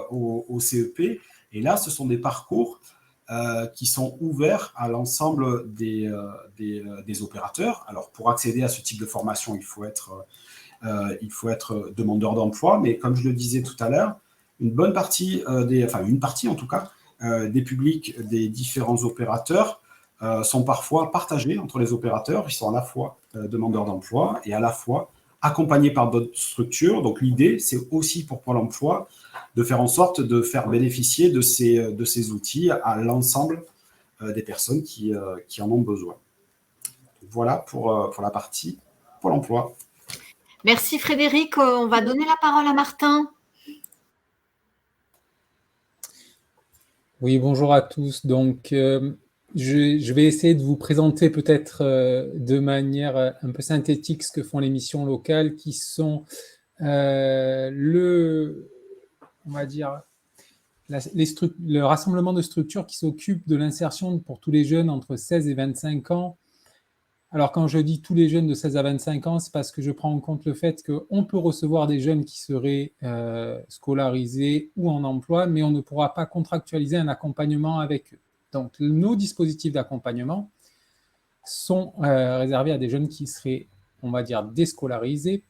au CEP. Et là, ce sont des parcours qui sont ouverts à l'ensemble des opérateurs. Alors, pour accéder à ce type de formation, il faut être demandeur d'emploi, mais comme je le disais tout à l'heure, une partie en tout cas, des publics des différents opérateurs sont parfois partagés entre les opérateurs. Ils sont à la fois demandeurs d'emploi et à la fois accompagnés par d'autres structures. Donc l'idée, c'est aussi pour Pôle emploi de faire en sorte de faire bénéficier de ces outils à l'ensemble des personnes qui en ont besoin. Voilà pour la partie Pôle emploi. Merci Frédéric. On va donner la parole à Martin. Oui, bonjour à tous. Donc, je vais essayer de vous présenter peut-être de manière un peu synthétique ce que font les missions locales qui sont on va dire, le rassemblement de structures qui s'occupent de l'insertion pour tous les jeunes entre 16 et 25 ans. Alors, quand je dis tous les jeunes de 16 à 25 ans, c'est parce que je prends en compte le fait qu'on peut recevoir des jeunes qui seraient scolarisés ou en emploi, mais on ne pourra pas contractualiser un accompagnement avec eux. Donc, nos dispositifs d'accompagnement sont réservés à des jeunes qui seraient, on va dire, déscolarisés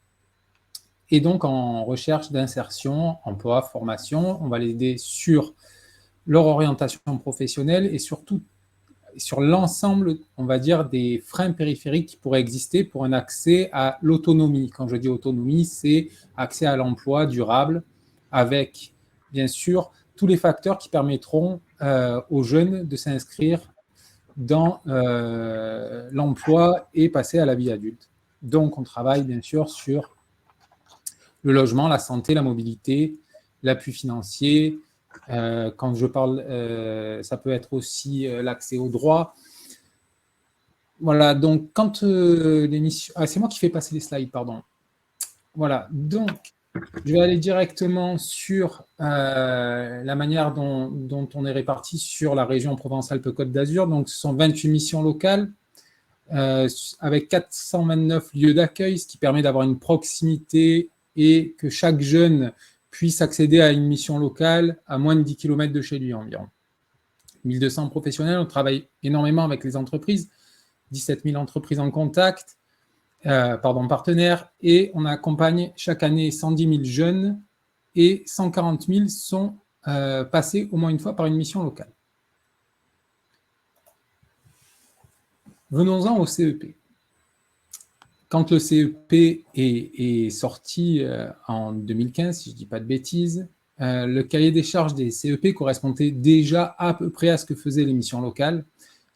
et donc en recherche d'insertion, emploi, formation. On va les aider sur leur orientation professionnelle et surtout sur l'ensemble, on va dire, des freins périphériques qui pourraient exister pour un accès à l'autonomie. Quand je dis autonomie, c'est accès à l'emploi durable avec, bien sûr, tous les facteurs qui permettront aux jeunes de s'inscrire dans l'emploi et passer à la vie adulte. Donc, on travaille, bien sûr, sur le logement, la santé, la mobilité, l'appui financier. Quand je parle, ça peut être aussi l'accès aux droits. Voilà, donc quand l'émission… Ah, c'est moi qui fais passer les slides, pardon. Voilà, donc je vais aller directement sur la manière dont on est réparti sur la région Provence-Alpes-Côte d'Azur. Donc, ce sont 28 missions locales avec 429 lieux d'accueil, ce qui permet d'avoir une proximité et que chaque jeune puisse accéder à une mission locale à moins de 10 km de chez lui environ. 1200 professionnels, on travaille énormément avec les entreprises, 17 000 entreprises en contact, partenaires, et on accompagne chaque année 110 000 jeunes et 140 000 sont passés au moins une fois par une mission locale. Venons-en au CEP. Quand le CEP est sorti en 2015, si je ne dis pas de bêtises, le cahier des charges des CEP correspondait déjà à peu près à ce que faisaient les missions locales.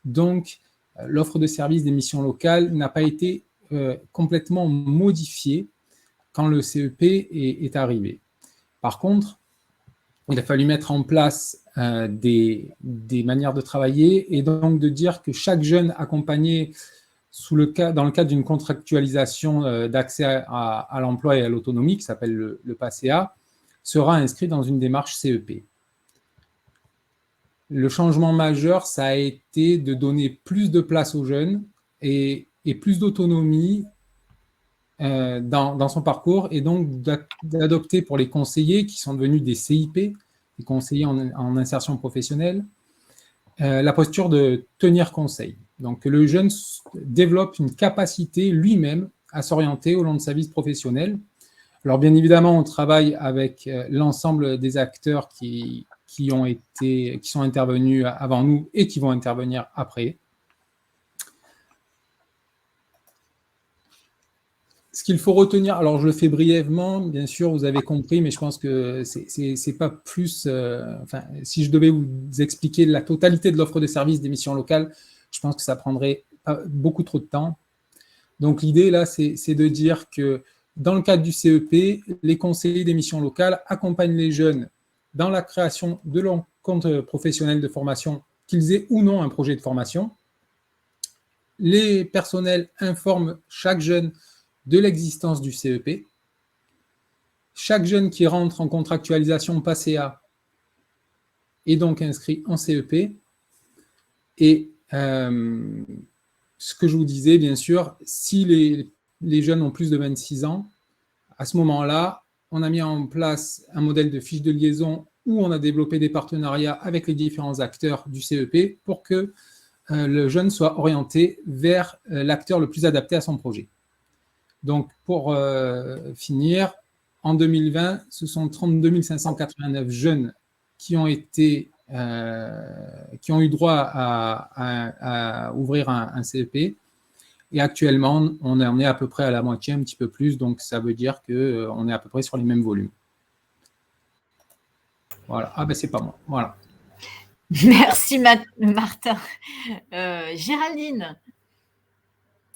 Donc, l'offre de service des missions locales n'a pas été complètement modifiée quand le CEP est arrivé. Par contre, il a fallu mettre en place des manières de travailler et donc de dire que chaque jeune accompagné dans le cadre d'une contractualisation d'accès à l'emploi et à l'autonomie, qui s'appelle le PACA, sera inscrit dans une démarche CEP. Le changement majeur, ça a été de donner plus de place aux jeunes et plus d'autonomie dans son parcours, et donc d'adopter pour les conseillers qui sont devenus des CIP, des conseillers en insertion professionnelle, la posture de tenir conseil. Donc, que le jeune développe une capacité lui-même à s'orienter au long de sa vie professionnelle. Alors, bien évidemment, on travaille avec l'ensemble des acteurs qui sont intervenus avant nous et qui vont intervenir après. Ce qu'il faut retenir, alors je le fais brièvement, bien sûr, vous avez compris, mais je pense que c'est pas plus… si je devais vous expliquer la totalité de l'offre de services des missions locales, je pense que ça prendrait beaucoup trop de temps. Donc l'idée, là, c'est de dire que dans le cadre du CEP, les conseillers des missions locales accompagnent les jeunes dans la création de leur compte professionnel de formation, qu'ils aient ou non un projet de formation. Les personnels informent chaque jeune de l'existence du CEP. Chaque jeune qui rentre en contractualisation PACA est donc inscrit en CEP. Et ce que je vous disais, bien sûr, si les jeunes ont plus de 26 ans, à ce moment-là, on a mis en place un modèle de fiche de liaison où on a développé des partenariats avec les différents acteurs du CEP pour que le jeune soit orienté vers l'acteur le plus adapté à son projet. Donc, pour finir, en 2020, ce sont 32 589 jeunes qui ont eu droit à ouvrir un CEP. Et actuellement, on en est à peu près à la moitié, un petit peu plus. Donc, ça veut dire qu'on est à peu près sur les mêmes volumes. Voilà. Ah ben, c'est pas moi. Voilà. Merci Martin. Géraldine.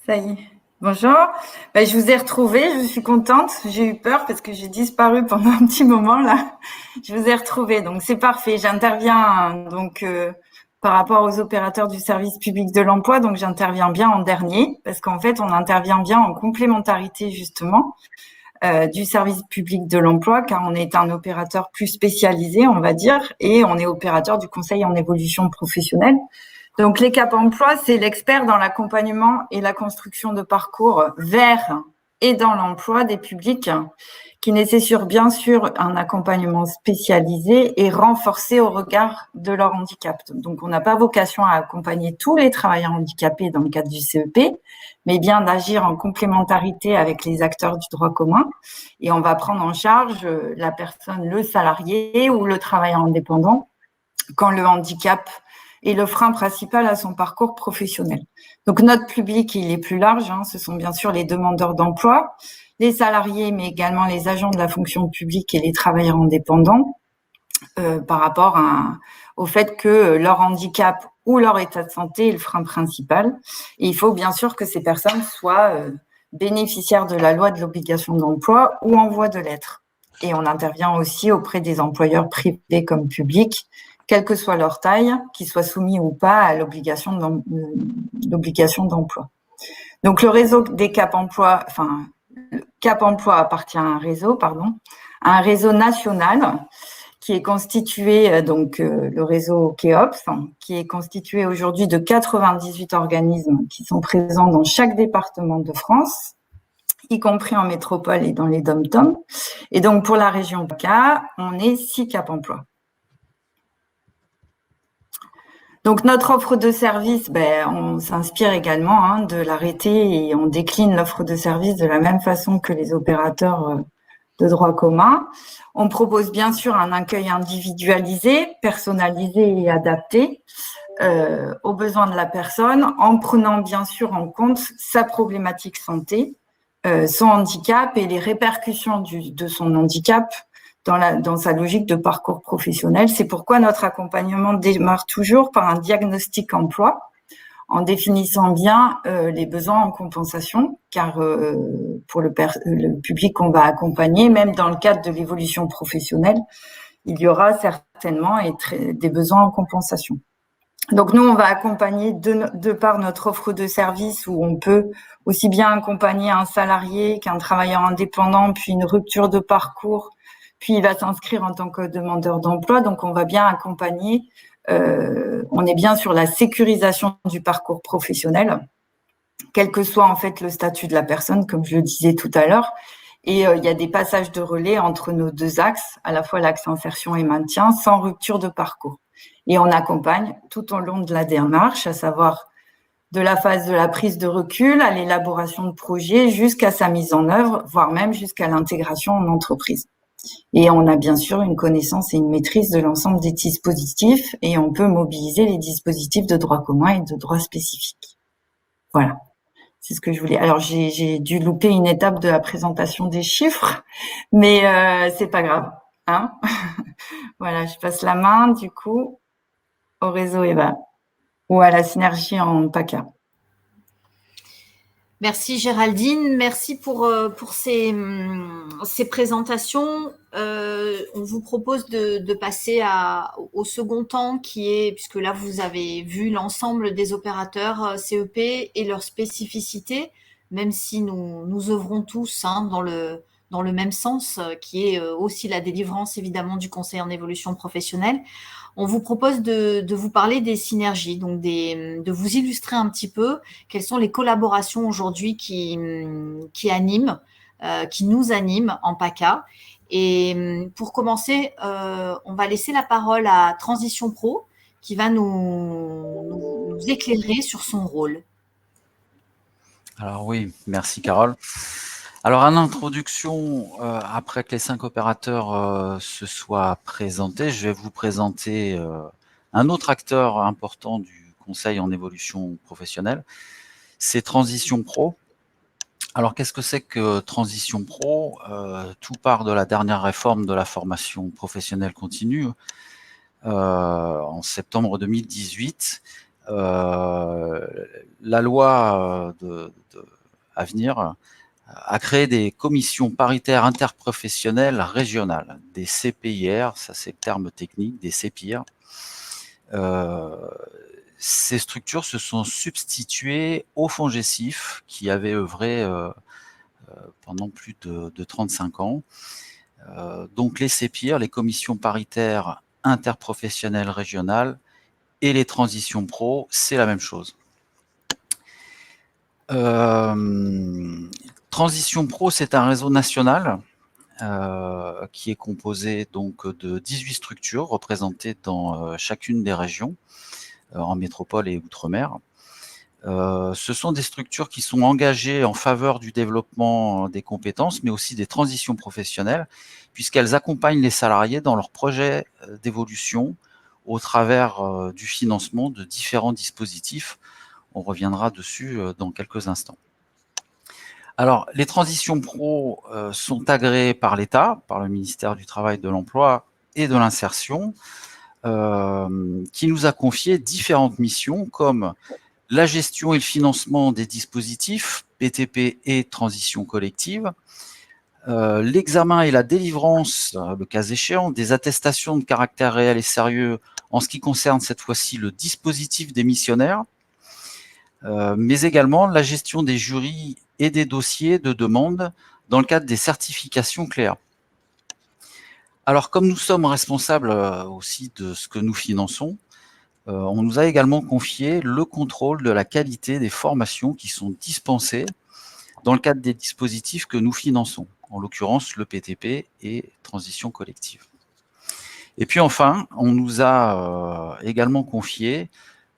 Ça y est. Bonjour, je vous ai retrouvé, je suis contente, j'ai eu peur parce que j'ai disparu pendant un petit moment là. Je vous ai retrouvé, donc c'est parfait. J'interviens donc par rapport aux opérateurs du service public de l'emploi, donc j'interviens bien en dernier parce qu'en fait on intervient bien en complémentarité justement du service public de l'emploi car on est un opérateur plus spécialisé on va dire et on est opérateur du conseil en évolution professionnelle. Donc, les Cap Emploi, c'est l'expert dans l'accompagnement et la construction de parcours vers et dans l'emploi des publics qui nécessitent bien sûr un accompagnement spécialisé et renforcé au regard de leur handicap. Donc, on n'a pas vocation à accompagner tous les travailleurs handicapés dans le cadre du CEP, mais bien d'agir en complémentarité avec les acteurs du droit commun. Et on va prendre en charge la personne, le salarié ou le travailleur indépendant quand le handicap et le frein principal à son parcours professionnel. Donc, notre public, il est plus large. Ce sont bien sûr les demandeurs d'emploi, les salariés, mais également les agents de la fonction publique et les travailleurs indépendants par rapport au fait que leur handicap ou leur état de santé est le frein principal. Et il faut bien sûr que ces personnes soient bénéficiaires de la loi de l'obligation d'emploi ou en voie de l'être. et on intervient aussi auprès des employeurs privés comme publics, quelle que soit leur taille, qu'ils soient soumis ou pas à l'obligation d'emploi. Donc, le réseau des Cap Emploi, enfin, Cap Emploi appartient à un réseau national qui est constitué, donc le réseau KEOPS, qui est constitué aujourd'hui de 98 organismes qui sont présents dans chaque département de France, y compris en métropole et dans les DOM-TOM. Et donc, pour la région PACA, on est 6 Cap Emploi. Donc, notre offre de service, on s'inspire également de l'arrêté et on décline l'offre de service de la même façon que les opérateurs de droit commun. On propose bien sûr un accueil individualisé, personnalisé et adapté aux besoins de la personne, en prenant bien sûr en compte sa problématique santé, son handicap et les répercussions de son handicap dans sa logique de parcours professionnel. C'est pourquoi notre accompagnement démarre toujours par un diagnostic emploi, en définissant bien les besoins en compensation, car pour le public qu'on va accompagner, même dans le cadre de l'évolution professionnelle, il y aura certainement des besoins en compensation. Donc nous, on va accompagner de par notre offre de service où on peut aussi bien accompagner un salarié qu'un travailleur indépendant, puis une rupture de parcours, puis il va s'inscrire en tant que demandeur d'emploi. Donc on va bien accompagner. On est bien sur la sécurisation du parcours professionnel, quel que soit en fait le statut de la personne, comme je le disais tout à l'heure. Et il y a des passages de relais entre nos deux axes, à la fois l'axe insertion et maintien, sans rupture de parcours. Et on accompagne tout au long de la démarche, à savoir de la phase de la prise de recul à l'élaboration de projet jusqu'à sa mise en œuvre, voire même jusqu'à l'intégration en entreprise. Et on a bien sûr une connaissance et une maîtrise de l'ensemble des dispositifs et on peut mobiliser les dispositifs de droit commun et de droit spécifique. Voilà, c'est ce que je voulais. Alors, j'ai dû louper une étape de la présentation des chiffres, mais c'est pas grave. Hein. Voilà, je passe la main du coup au réseau EVA ou à la synergie en PACA. Merci Géraldine, merci pour ces présentations. On vous propose de passer au second temps qui est, puisque là vous avez vu l'ensemble des opérateurs CEP et leurs spécificités, même si nous œuvrons tous dans le même sens, qui est aussi la délivrance évidemment du conseil en évolution professionnelle. On vous propose de vous parler des synergies, donc de vous illustrer un petit peu quelles sont les collaborations aujourd'hui qui animent, qui nous animent en PACA. Et pour commencer, on va laisser la parole à Transition Pro qui va nous éclairer sur son rôle. Alors oui, merci Carole. Alors, en introduction, après que les 5 opérateurs se soient présentés, je vais vous présenter un autre acteur important du conseil en évolution professionnelle, c'est Transition Pro. Alors, qu'est-ce que c'est que Transition Pro? Tout part de la dernière réforme de la formation professionnelle continue en septembre 2018. La loi à venir a créé des commissions paritaires interprofessionnelles régionales, des CPIR, ça c'est le terme technique, des CPIR. Ces structures se sont substituées au FONGECIF qui avait œuvré pendant plus de 35 ans. Donc les CPIR, les commissions paritaires interprofessionnelles régionales, et les transitions pro, c'est la même chose. Transition Pro, c'est un réseau national qui est composé donc de 18 structures représentées dans chacune des régions, en métropole et outre-mer. Ce sont des structures qui sont engagées en faveur du développement des compétences, mais aussi des transitions professionnelles, puisqu'elles accompagnent les salariés dans leurs projets d'évolution au travers du financement de différents dispositifs. On reviendra dessus dans quelques instants. Alors, les transitions pro sont agréées par l'État, par le ministère du Travail, de l'Emploi et de l'Insertion, qui nous a confié différentes missions comme la gestion et le financement des dispositifs PTP et transition collective, l'examen et la délivrance, le cas échéant, des attestations de caractère réel et sérieux en ce qui concerne cette fois-ci le dispositif démissionnaire, mais également la gestion des jurys et des dossiers de demande dans le cadre des certifications CLEA. Alors, comme nous sommes responsables aussi de ce que nous finançons, on nous a également confié le contrôle de la qualité des formations qui sont dispensées dans le cadre des dispositifs que nous finançons, en l'occurrence le PTP et transition collective. Et puis enfin, on nous a également confié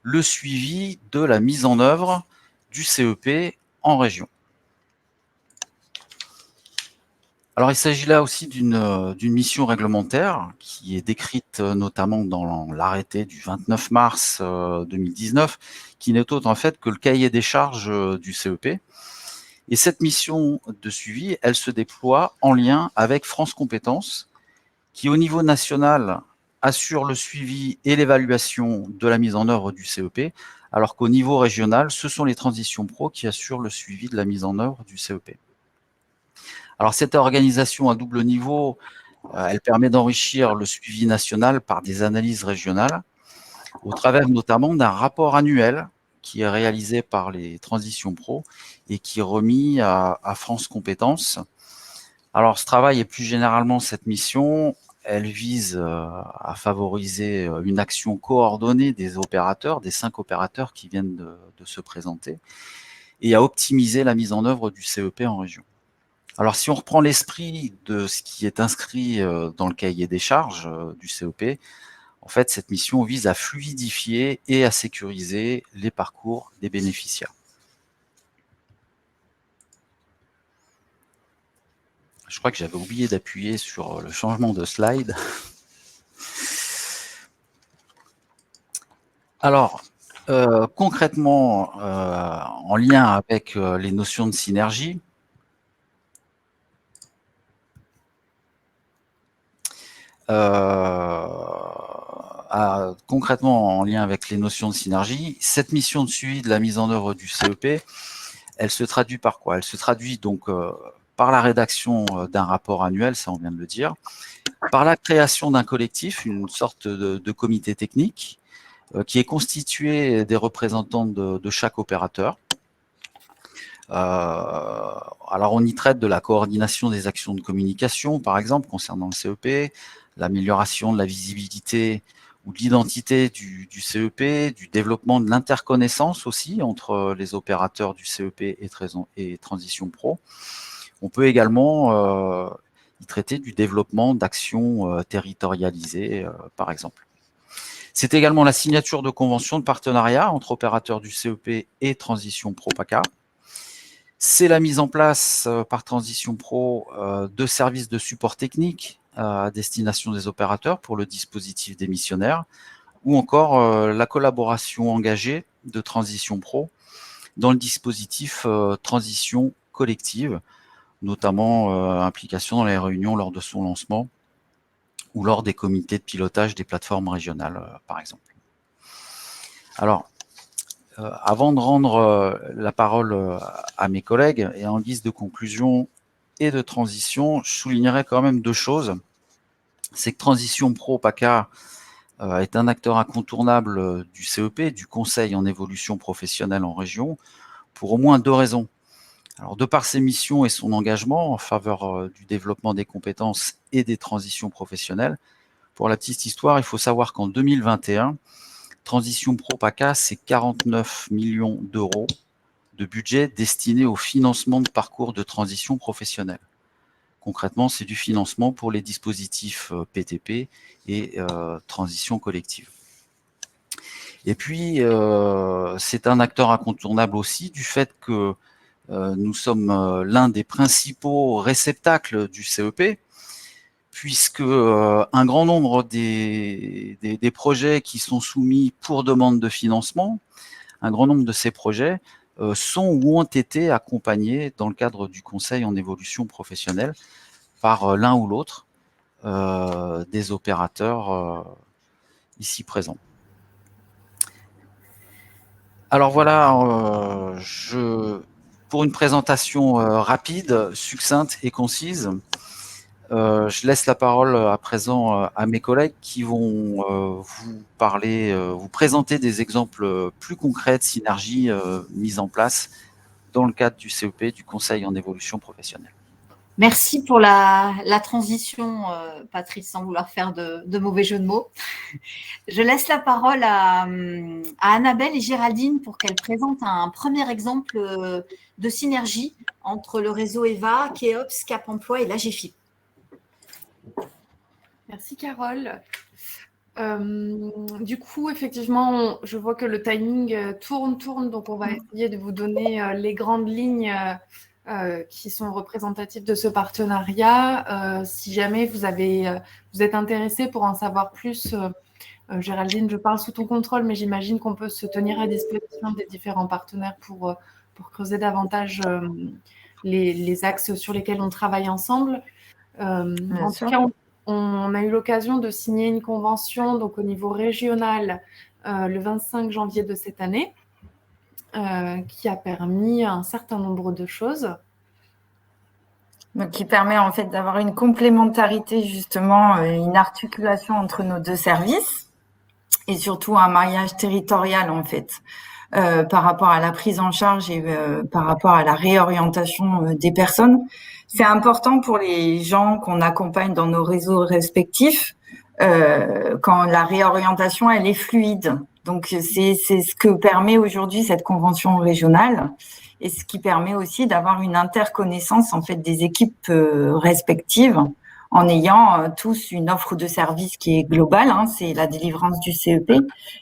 le suivi de la mise en œuvre du CEP en région. Alors, il s'agit là aussi d'une mission réglementaire qui est décrite notamment dans l'arrêté du 29 mars 2019, qui n'est autre en fait que le cahier des charges du CEP. Et cette mission de suivi, elle se déploie en lien avec France Compétences, qui au niveau national assure le suivi et l'évaluation de la mise en œuvre du CEP, alors qu'au niveau régional, ce sont les transitions pro qui assurent le suivi de la mise en œuvre du CEP. Alors cette organisation à double niveau, elle permet d'enrichir le suivi national par des analyses régionales, au travers notamment d'un rapport annuel qui est réalisé par les transitions pro et qui est remis à France Compétences. Alors ce travail et plus généralement cette mission, elle vise à favoriser une action coordonnée des opérateurs, des 5 opérateurs qui viennent de se présenter, et à optimiser la mise en œuvre du CEP en région. Alors, si on reprend l'esprit de ce qui est inscrit dans le cahier des charges du CEP, en fait, cette mission vise à fluidifier et à sécuriser les parcours des bénéficiaires. Je crois que j'avais oublié d'appuyer sur le changement de slide. Alors, concrètement, en lien avec les notions de synergie, concrètement en lien avec les notions de synergie, cette mission de suivi de la mise en œuvre du CEP, elle se traduit par quoi? Elle se traduit donc par la rédaction d'un rapport annuel, ça on vient de le dire, par la création d'un collectif, une sorte de comité technique qui est constitué des représentants de chaque opérateur. Alors on y traite de la coordination des actions de communication, par exemple, concernant le CEP, l'amélioration de la visibilité ou de l'identité du CEP, du développement de l'interconnaissance aussi entre les opérateurs du CEP et Transition Pro. On peut également y traiter du développement d'actions territorialisées, par exemple. C'est également la signature de conventions de partenariat entre opérateurs du CEP et Transition Pro PACA. C'est la mise en place par Transition Pro de services de support technique à destination des opérateurs pour le dispositif démissionnaire, ou encore la collaboration engagée de Transition Pro dans le dispositif transition collective, notamment implication dans les réunions lors de son lancement ou lors des comités de pilotage des plateformes régionales, par exemple. Alors, avant de rendre la parole à mes collègues, et en guise de conclusion et de transition, je soulignerai quand même 2 choses. C'est que Transition Pro PACA est un acteur incontournable du CEP, du Conseil en évolution professionnelle en région, pour au moins 2 raisons. Alors, de par ses missions et son engagement en faveur du développement des compétences et des transitions professionnelles, pour la petite histoire, il faut savoir qu'en 2021, Transition Pro PACA, c'est 49 millions d'euros de budget destiné au financement de parcours de transition professionnelle. Concrètement, c'est du financement pour les dispositifs PTP et transition collective. Et puis, c'est un acteur incontournable aussi du fait que nous sommes l'un des principaux réceptacles du CEP, puisque un grand nombre des projets qui sont soumis pour demande de financement, un grand nombre de ces projets sont ou ont été accompagnés dans le cadre du Conseil en évolution professionnelle par l'un ou l'autre des opérateurs ici présents. Alors voilà, je pour une présentation rapide, succincte et concise, je laisse la parole à présent à mes collègues qui vont vous présenter des exemples plus concrets de synergies mises en place dans le cadre du CEP, du Conseil en évolution professionnelle. Merci pour la transition, Patrice, sans vouloir faire de mauvais jeux de mots. Je laisse la parole à Annabelle et Géraldine pour qu'elles présentent un premier exemple de synergie entre le réseau EVA, Keops, Cap Emploi et l'AGFIP. Merci Carole. Du coup, effectivement, je vois que le timing tourne, donc on va essayer de vous donner les grandes lignes qui sont représentatives de ce partenariat. Si jamais vous êtes intéressé pour en savoir plus, Géraldine, je parle sous ton contrôle, mais j'imagine qu'on peut se tenir à disposition des différents partenaires pour creuser davantage les axes sur lesquels on travaille ensemble. En tout cas, on a eu l'occasion de signer une convention donc, au niveau régional le 25 janvier de cette année qui a permis un certain nombre de choses. Donc, qui permet en fait d'avoir une complémentarité, justement, une articulation entre nos deux services et surtout un maillage territorial en fait par rapport à la prise en charge et par rapport à la réorientation des personnes. C'est important pour les gens qu'on accompagne dans nos réseaux respectifs quand la réorientation elle est fluide. Donc c'est ce que permet aujourd'hui cette convention régionale et ce qui permet aussi d'avoir une interconnaissance en fait des équipes respectives en ayant tous une offre de service qui est globale, hein, c'est la délivrance du CEP,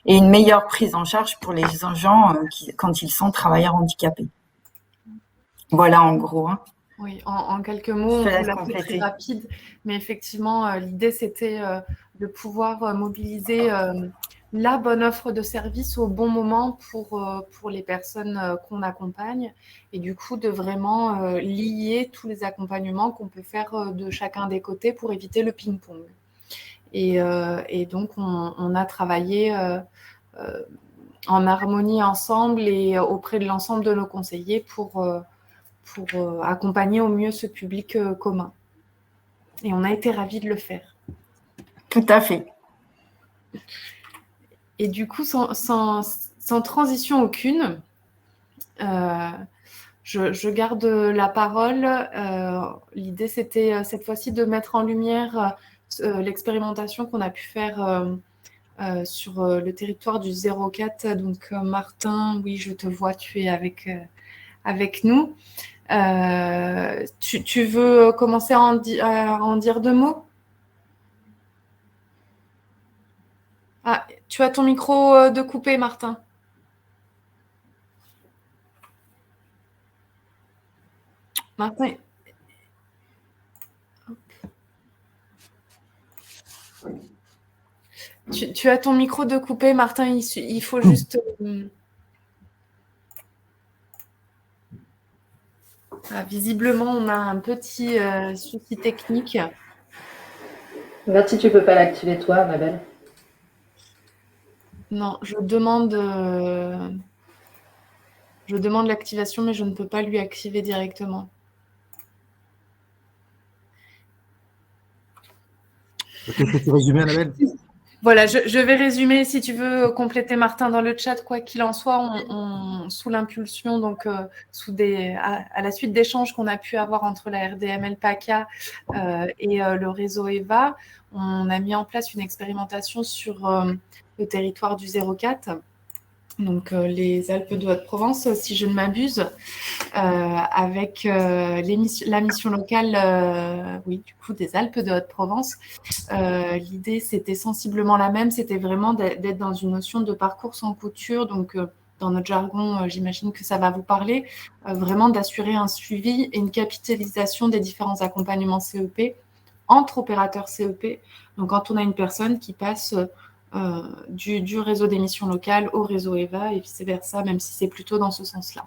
et une meilleure prise en charge pour les gens quand ils sont travailleurs handicapés. Voilà en gros. Hein. Oui, en quelques mots, on l'a fait très rapide, mais effectivement, l'idée c'était de pouvoir mobiliser la bonne offre de service au bon moment pour les personnes qu'on accompagne et du coup de vraiment lier tous les accompagnements qu'on peut faire de chacun des côtés pour éviter le ping-pong. Et donc, on a travaillé en harmonie ensemble et auprès de l'ensemble de nos conseillers pour accompagner au mieux ce public commun. Et on a été ravis de le faire. Tout à fait. Et du coup, sans transition aucune, je garde la parole. L'idée, c'était cette fois-ci de mettre en lumière l'expérimentation qu'on a pu faire sur le territoire du 04. Donc, Martin, oui, je te vois, tu es avec nous. Tu veux commencer à en dire deux mots ? Ah, tu as ton micro de coupé, Martin. Martin. Tu as ton micro de coupé, Martin. Il faut juste... visiblement, on a un petit souci technique. Regarde si tu peux pas l'activer toi, ma belle. Non, je demande l'activation, mais je ne peux pas lui activer directement. Peux-tu résumer, Annabelle ? Voilà, je vais résumer. Si tu veux compléter Martin dans le chat, quoi qu'il en soit, sous l'impulsion, donc à la suite d'échanges qu'on a pu avoir entre la RDML PACA et le réseau EVA, on a mis en place une expérimentation sur le territoire du 04. Donc les Alpes de Haute-Provence, si je ne m'abuse, avec la mission locale, oui, du coup, des Alpes de Haute-Provence. L'idée, c'était sensiblement la même, c'était vraiment d'être dans une notion de parcours sans couture, donc dans notre jargon, j'imagine que ça va vous parler, vraiment d'assurer un suivi et une capitalisation des différents accompagnements CEP entre opérateurs CEP. Donc quand on a une personne qui passe... du réseau des missions locales au réseau EVA et vice-versa, même si c'est plutôt dans ce sens-là.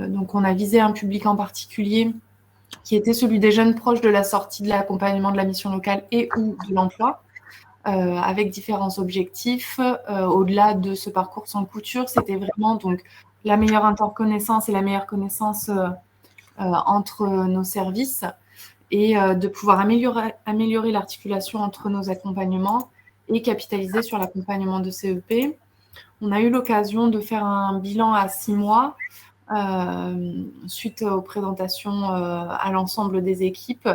Donc, on a visé un public en particulier qui était celui des jeunes proches de la sortie de l'accompagnement de la mission locale et ou de l'emploi, avec différents objectifs. Au-delà de ce parcours sans couture, c'était vraiment donc la meilleure interconnaissance et la meilleure connaissance entre nos services et de pouvoir améliorer l'articulation entre nos accompagnements et capitaliser sur l'accompagnement de CEP. On a eu l'occasion de faire un bilan à 6 mois suite aux présentations à l'ensemble des équipes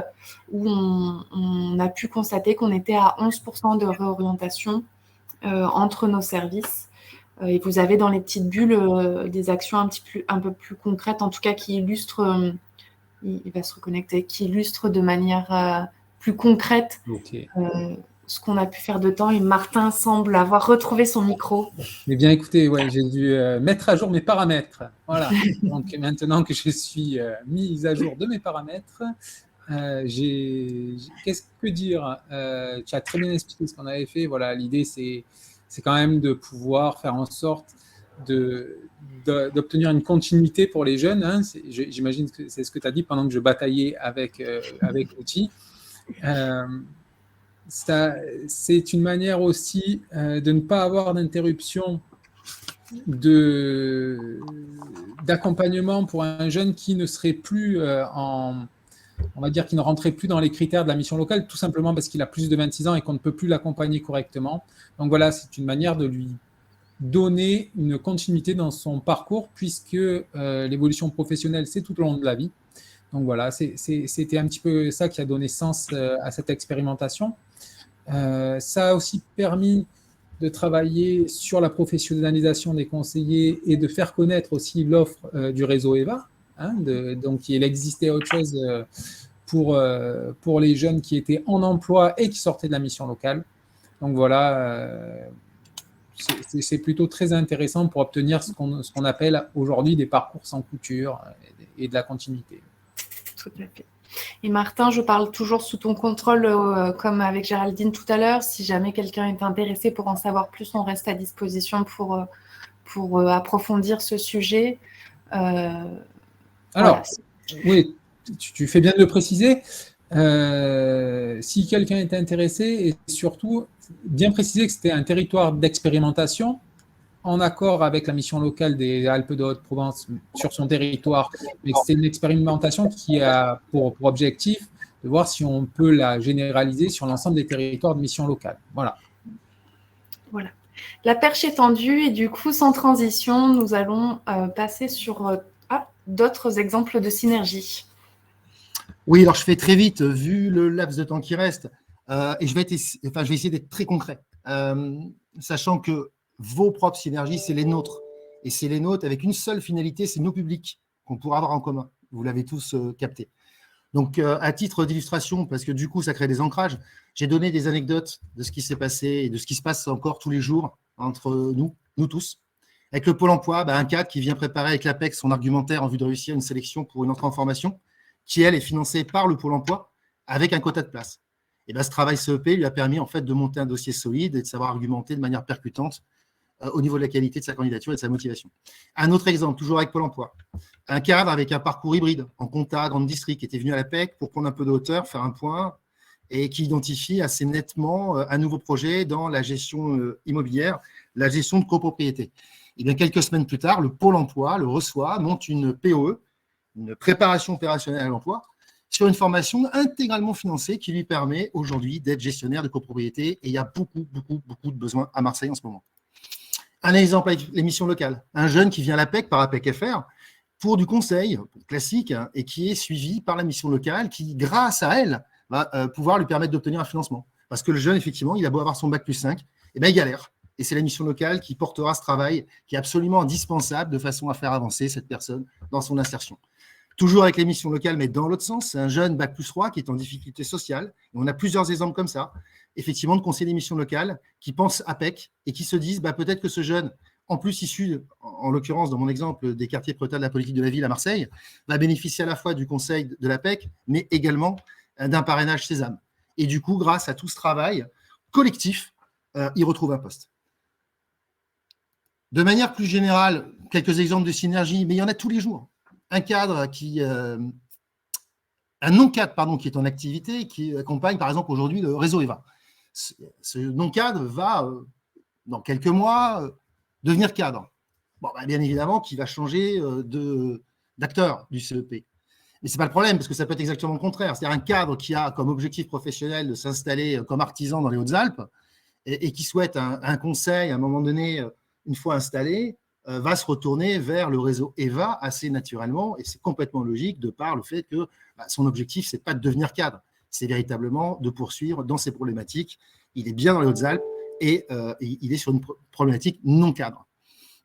où on a pu constater qu'on était à 11% de réorientation entre nos services. Et vous avez dans les petites bulles des actions un peu plus concrètes, en tout cas qui illustrent, il va se reconnecter, qui illustrent de manière plus concrète ce qu'on a pu faire de temps. Et Martin semble avoir retrouvé son micro. Eh bien, écoutez, ouais, j'ai dû mettre à jour mes paramètres. Voilà. Donc, maintenant que je suis mise à jour de mes paramètres, qu'est-ce que dire tu as très bien expliqué ce qu'on avait fait. Voilà, l'idée, c'est quand même de pouvoir faire en sorte d'obtenir une continuité pour les jeunes. Hein. J'imagine que c'est ce que tu as dit pendant que je bataillais avec l'outil. C'est une manière aussi de ne pas avoir d'interruption d'accompagnement pour un jeune qui ne serait plus on va dire qu'il ne rentrait plus dans les critères de la mission locale, tout simplement parce qu'il a plus de 26 ans et qu'on ne peut plus l'accompagner correctement. Donc voilà, c'est une manière de lui donner une continuité dans son parcours, puisque l'évolution professionnelle, c'est tout au long de la vie. Donc voilà, c'était un petit peu ça qui a donné sens à cette expérimentation. Ça a aussi permis de travailler sur la professionnalisation des conseillers et de faire connaître aussi l'offre du réseau EVA. Hein, donc, il existait autre chose pour les jeunes qui étaient en emploi et qui sortaient de la mission locale. Donc voilà, c'est plutôt très intéressant pour obtenir ce qu'on appelle aujourd'hui des parcours sans couture et de la continuité. Tout à fait. Et Martin, je parle toujours sous ton contrôle, comme avec Géraldine tout à l'heure. Si jamais quelqu'un est intéressé pour en savoir plus, on reste à disposition pour approfondir ce sujet. Alors, oui, tu fais bien de le préciser. Si quelqu'un est intéressé, et surtout, bien préciser que c'était un territoire d'expérimentation en accord avec la mission locale des Alpes de Haute-Provence sur son territoire, mais c'est une expérimentation qui a pour objectif de voir si on peut la généraliser sur l'ensemble des territoires de mission locale. Voilà. Voilà. La perche est tendue et du coup, sans transition, nous allons passer sur d'autres exemples de synergie. Oui, alors je fais très vite, vu le laps de temps qui reste, et je vais essayer d'être très concret, sachant que vos propres synergies, c'est les nôtres. Et c'est les nôtres avec une seule finalité, c'est nos publics qu'on pourra avoir en commun. Vous l'avez tous capté. Donc, à titre d'illustration, parce que du coup, ça crée des ancrages, j'ai donné des anecdotes de ce qui s'est passé et de ce qui se passe encore tous les jours entre nous tous. Avec le Pôle emploi, un cadre qui vient préparer avec l'APEC son argumentaire en vue de réussir une sélection pour une entrée en formation, qui, elle, est financée par le Pôle emploi avec un quota de place. Et ce travail CEP lui a permis en fait de monter un dossier solide et de savoir argumenter de manière percutante au niveau de la qualité de sa candidature et de sa motivation. Un autre exemple, toujours avec Pôle emploi. Un cadre avec un parcours hybride en compta, grande district, qui était venu à l'APEC pour prendre un peu de hauteur, faire un point, et qui identifie assez nettement un nouveau projet dans la gestion immobilière, la gestion de copropriété. Et bien, quelques semaines plus tard, le Pôle emploi le reçoit, monte une POE, une préparation opérationnelle à l'emploi, sur une formation intégralement financée qui lui permet aujourd'hui d'être gestionnaire de copropriété. Et il y a beaucoup de besoins à Marseille en ce moment. Un exemple avec les missions locales. Un jeune qui vient à l'APEC par APEC FR pour du conseil classique et qui est suivi par la mission locale qui, grâce à elle, va pouvoir lui permettre d'obtenir un financement. Parce que le jeune, effectivement, il a beau avoir son bac+5, il galère. Et c'est la mission locale qui portera ce travail qui est absolument indispensable de façon à faire avancer cette personne dans son insertion. Toujours avec les missions locales, mais dans l'autre sens, c'est un jeune bac+3 qui est en difficulté sociale. Et on a plusieurs exemples comme ça, effectivement, de conseillers des missions locales qui pensent APEC et qui se disent peut-être que ce jeune, en plus issu, en l'occurrence, dans mon exemple, des quartiers prioritaires de la politique de la ville à Marseille, va bénéficier à la fois du conseil de l'APEC, mais également d'un parrainage Sésame. Et du coup, grâce à tout ce travail collectif, il retrouve un poste. De manière plus générale, quelques exemples de synergie, mais il y en a tous les jours. Un non-cadre qui est en activité, qui accompagne par exemple aujourd'hui le réseau EVA. Ce non-cadre va, dans quelques mois, devenir cadre. bon, bien évidemment qu'il va changer d'acteur du CEP. Mais ce n'est pas le problème, parce que ça peut être exactement le contraire. C'est-à-dire un cadre qui a comme objectif professionnel de s'installer comme artisan dans les Hautes-Alpes et qui souhaite un conseil à un moment donné, une fois installé, va se retourner vers le réseau EVA assez naturellement, et c'est complètement logique de par le fait que son objectif, ce n'est pas de devenir cadre, c'est véritablement de poursuivre dans ces problématiques. Il est bien dans les Hautes-Alpes et il est sur une problématique non cadre.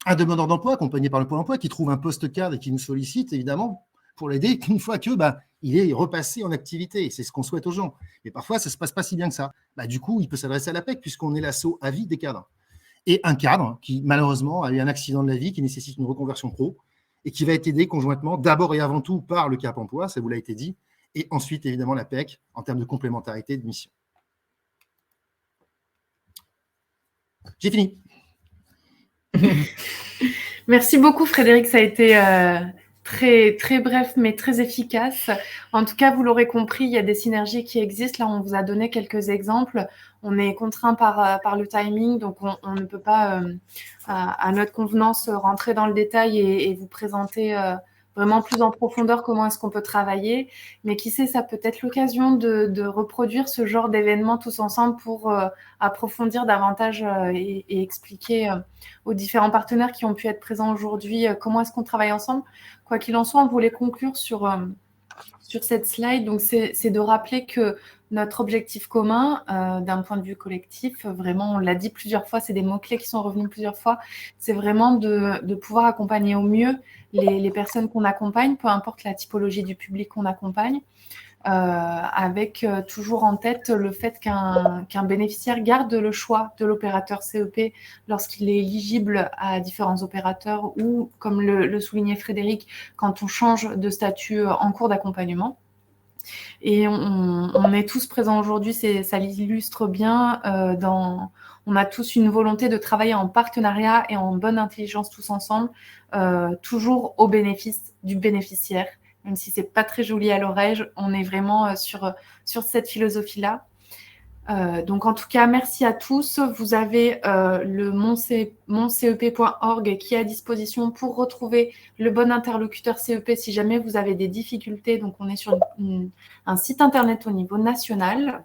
Un demandeur d'emploi accompagné par le Pôle emploi qui trouve un poste cadre et qui nous sollicite, évidemment, pour l'aider qu'une fois que il est repassé en activité. C'est ce qu'on souhaite aux gens. Mais parfois, ça ne se passe pas si bien que ça. Du coup, il peut s'adresser à l'APEC puisqu'on est l'asso à vie des cadres. Et un cadre qui, malheureusement, a eu un accident de la vie qui nécessite une reconversion pro et qui va être aidé conjointement, d'abord et avant tout, par le Cap Emploi, ça vous l'a été dit, et ensuite, évidemment, l'APEC en termes de complémentarité de mission. J'ai fini. Merci beaucoup, Frédéric. Ça a été très, très bref, mais très efficace. En tout cas, vous l'aurez compris, il y a des synergies qui existent. Là, on vous a donné quelques exemples. On est contraint par le timing, donc on ne peut pas, à notre convenance, rentrer dans le détail et vous présenter vraiment plus en profondeur comment est-ce qu'on peut travailler. Mais qui sait, ça peut être l'occasion de reproduire ce genre d'événement tous ensemble pour approfondir davantage et expliquer aux différents partenaires qui ont pu être présents aujourd'hui comment est-ce qu'on travaille ensemble. Quoi qu'il en soit, on voulait conclure sur cette slide. Donc, c'est de rappeler que notre objectif commun, d'un point de vue collectif, vraiment, on l'a dit plusieurs fois, c'est des mots-clés qui sont revenus plusieurs fois, c'est vraiment de pouvoir accompagner au mieux les personnes qu'on accompagne, peu importe la typologie du public qu'on accompagne, avec toujours en tête le fait qu'un bénéficiaire garde le choix de l'opérateur CEP lorsqu'il est éligible à différents opérateurs ou, comme le soulignait Frédéric, quand on change de statut en cours d'accompagnement. Et on est tous présents aujourd'hui, ça l'illustre bien. On a tous une volonté de travailler en partenariat et en bonne intelligence tous ensemble, toujours au bénéfice du bénéficiaire. Même si c'est pas très joli à l'oreille, on est vraiment sur cette philosophie-là. Donc, en tout cas, merci à tous. Vous avez le moncep.org qui est à disposition pour retrouver le bon interlocuteur CEP si jamais vous avez des difficultés. Donc, on est sur un site internet au niveau national.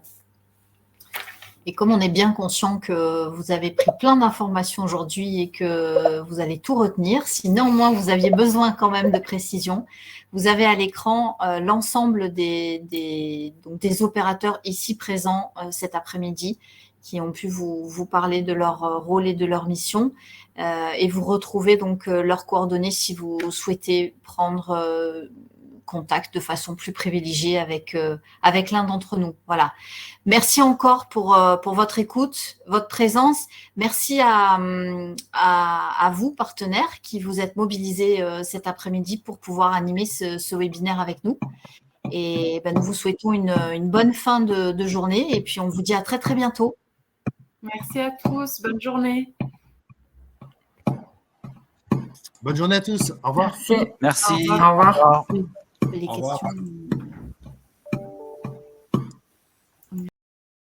Et comme on est bien conscient que vous avez pris plein d'informations aujourd'hui et que vous allez tout retenir, si néanmoins vous aviez besoin quand même de précision, vous avez à l'écran l'ensemble des opérateurs ici présents cet après-midi qui ont pu vous parler de leur rôle et de leur mission. Et vous retrouvez donc leurs coordonnées si vous souhaitez prendre contact de façon plus privilégiée avec l'un d'entre nous. Voilà. Merci encore pour votre écoute, votre présence. Merci à vous, partenaires, qui vous êtes mobilisés cet après-midi pour pouvoir animer ce webinaire avec nous. Et nous vous souhaitons une bonne fin de journée et puis on vous dit à très, très bientôt. Merci à tous. Bonne journée. Bonne journée à tous. Au revoir. Merci. Merci. Au revoir. Les Au revoir. questions.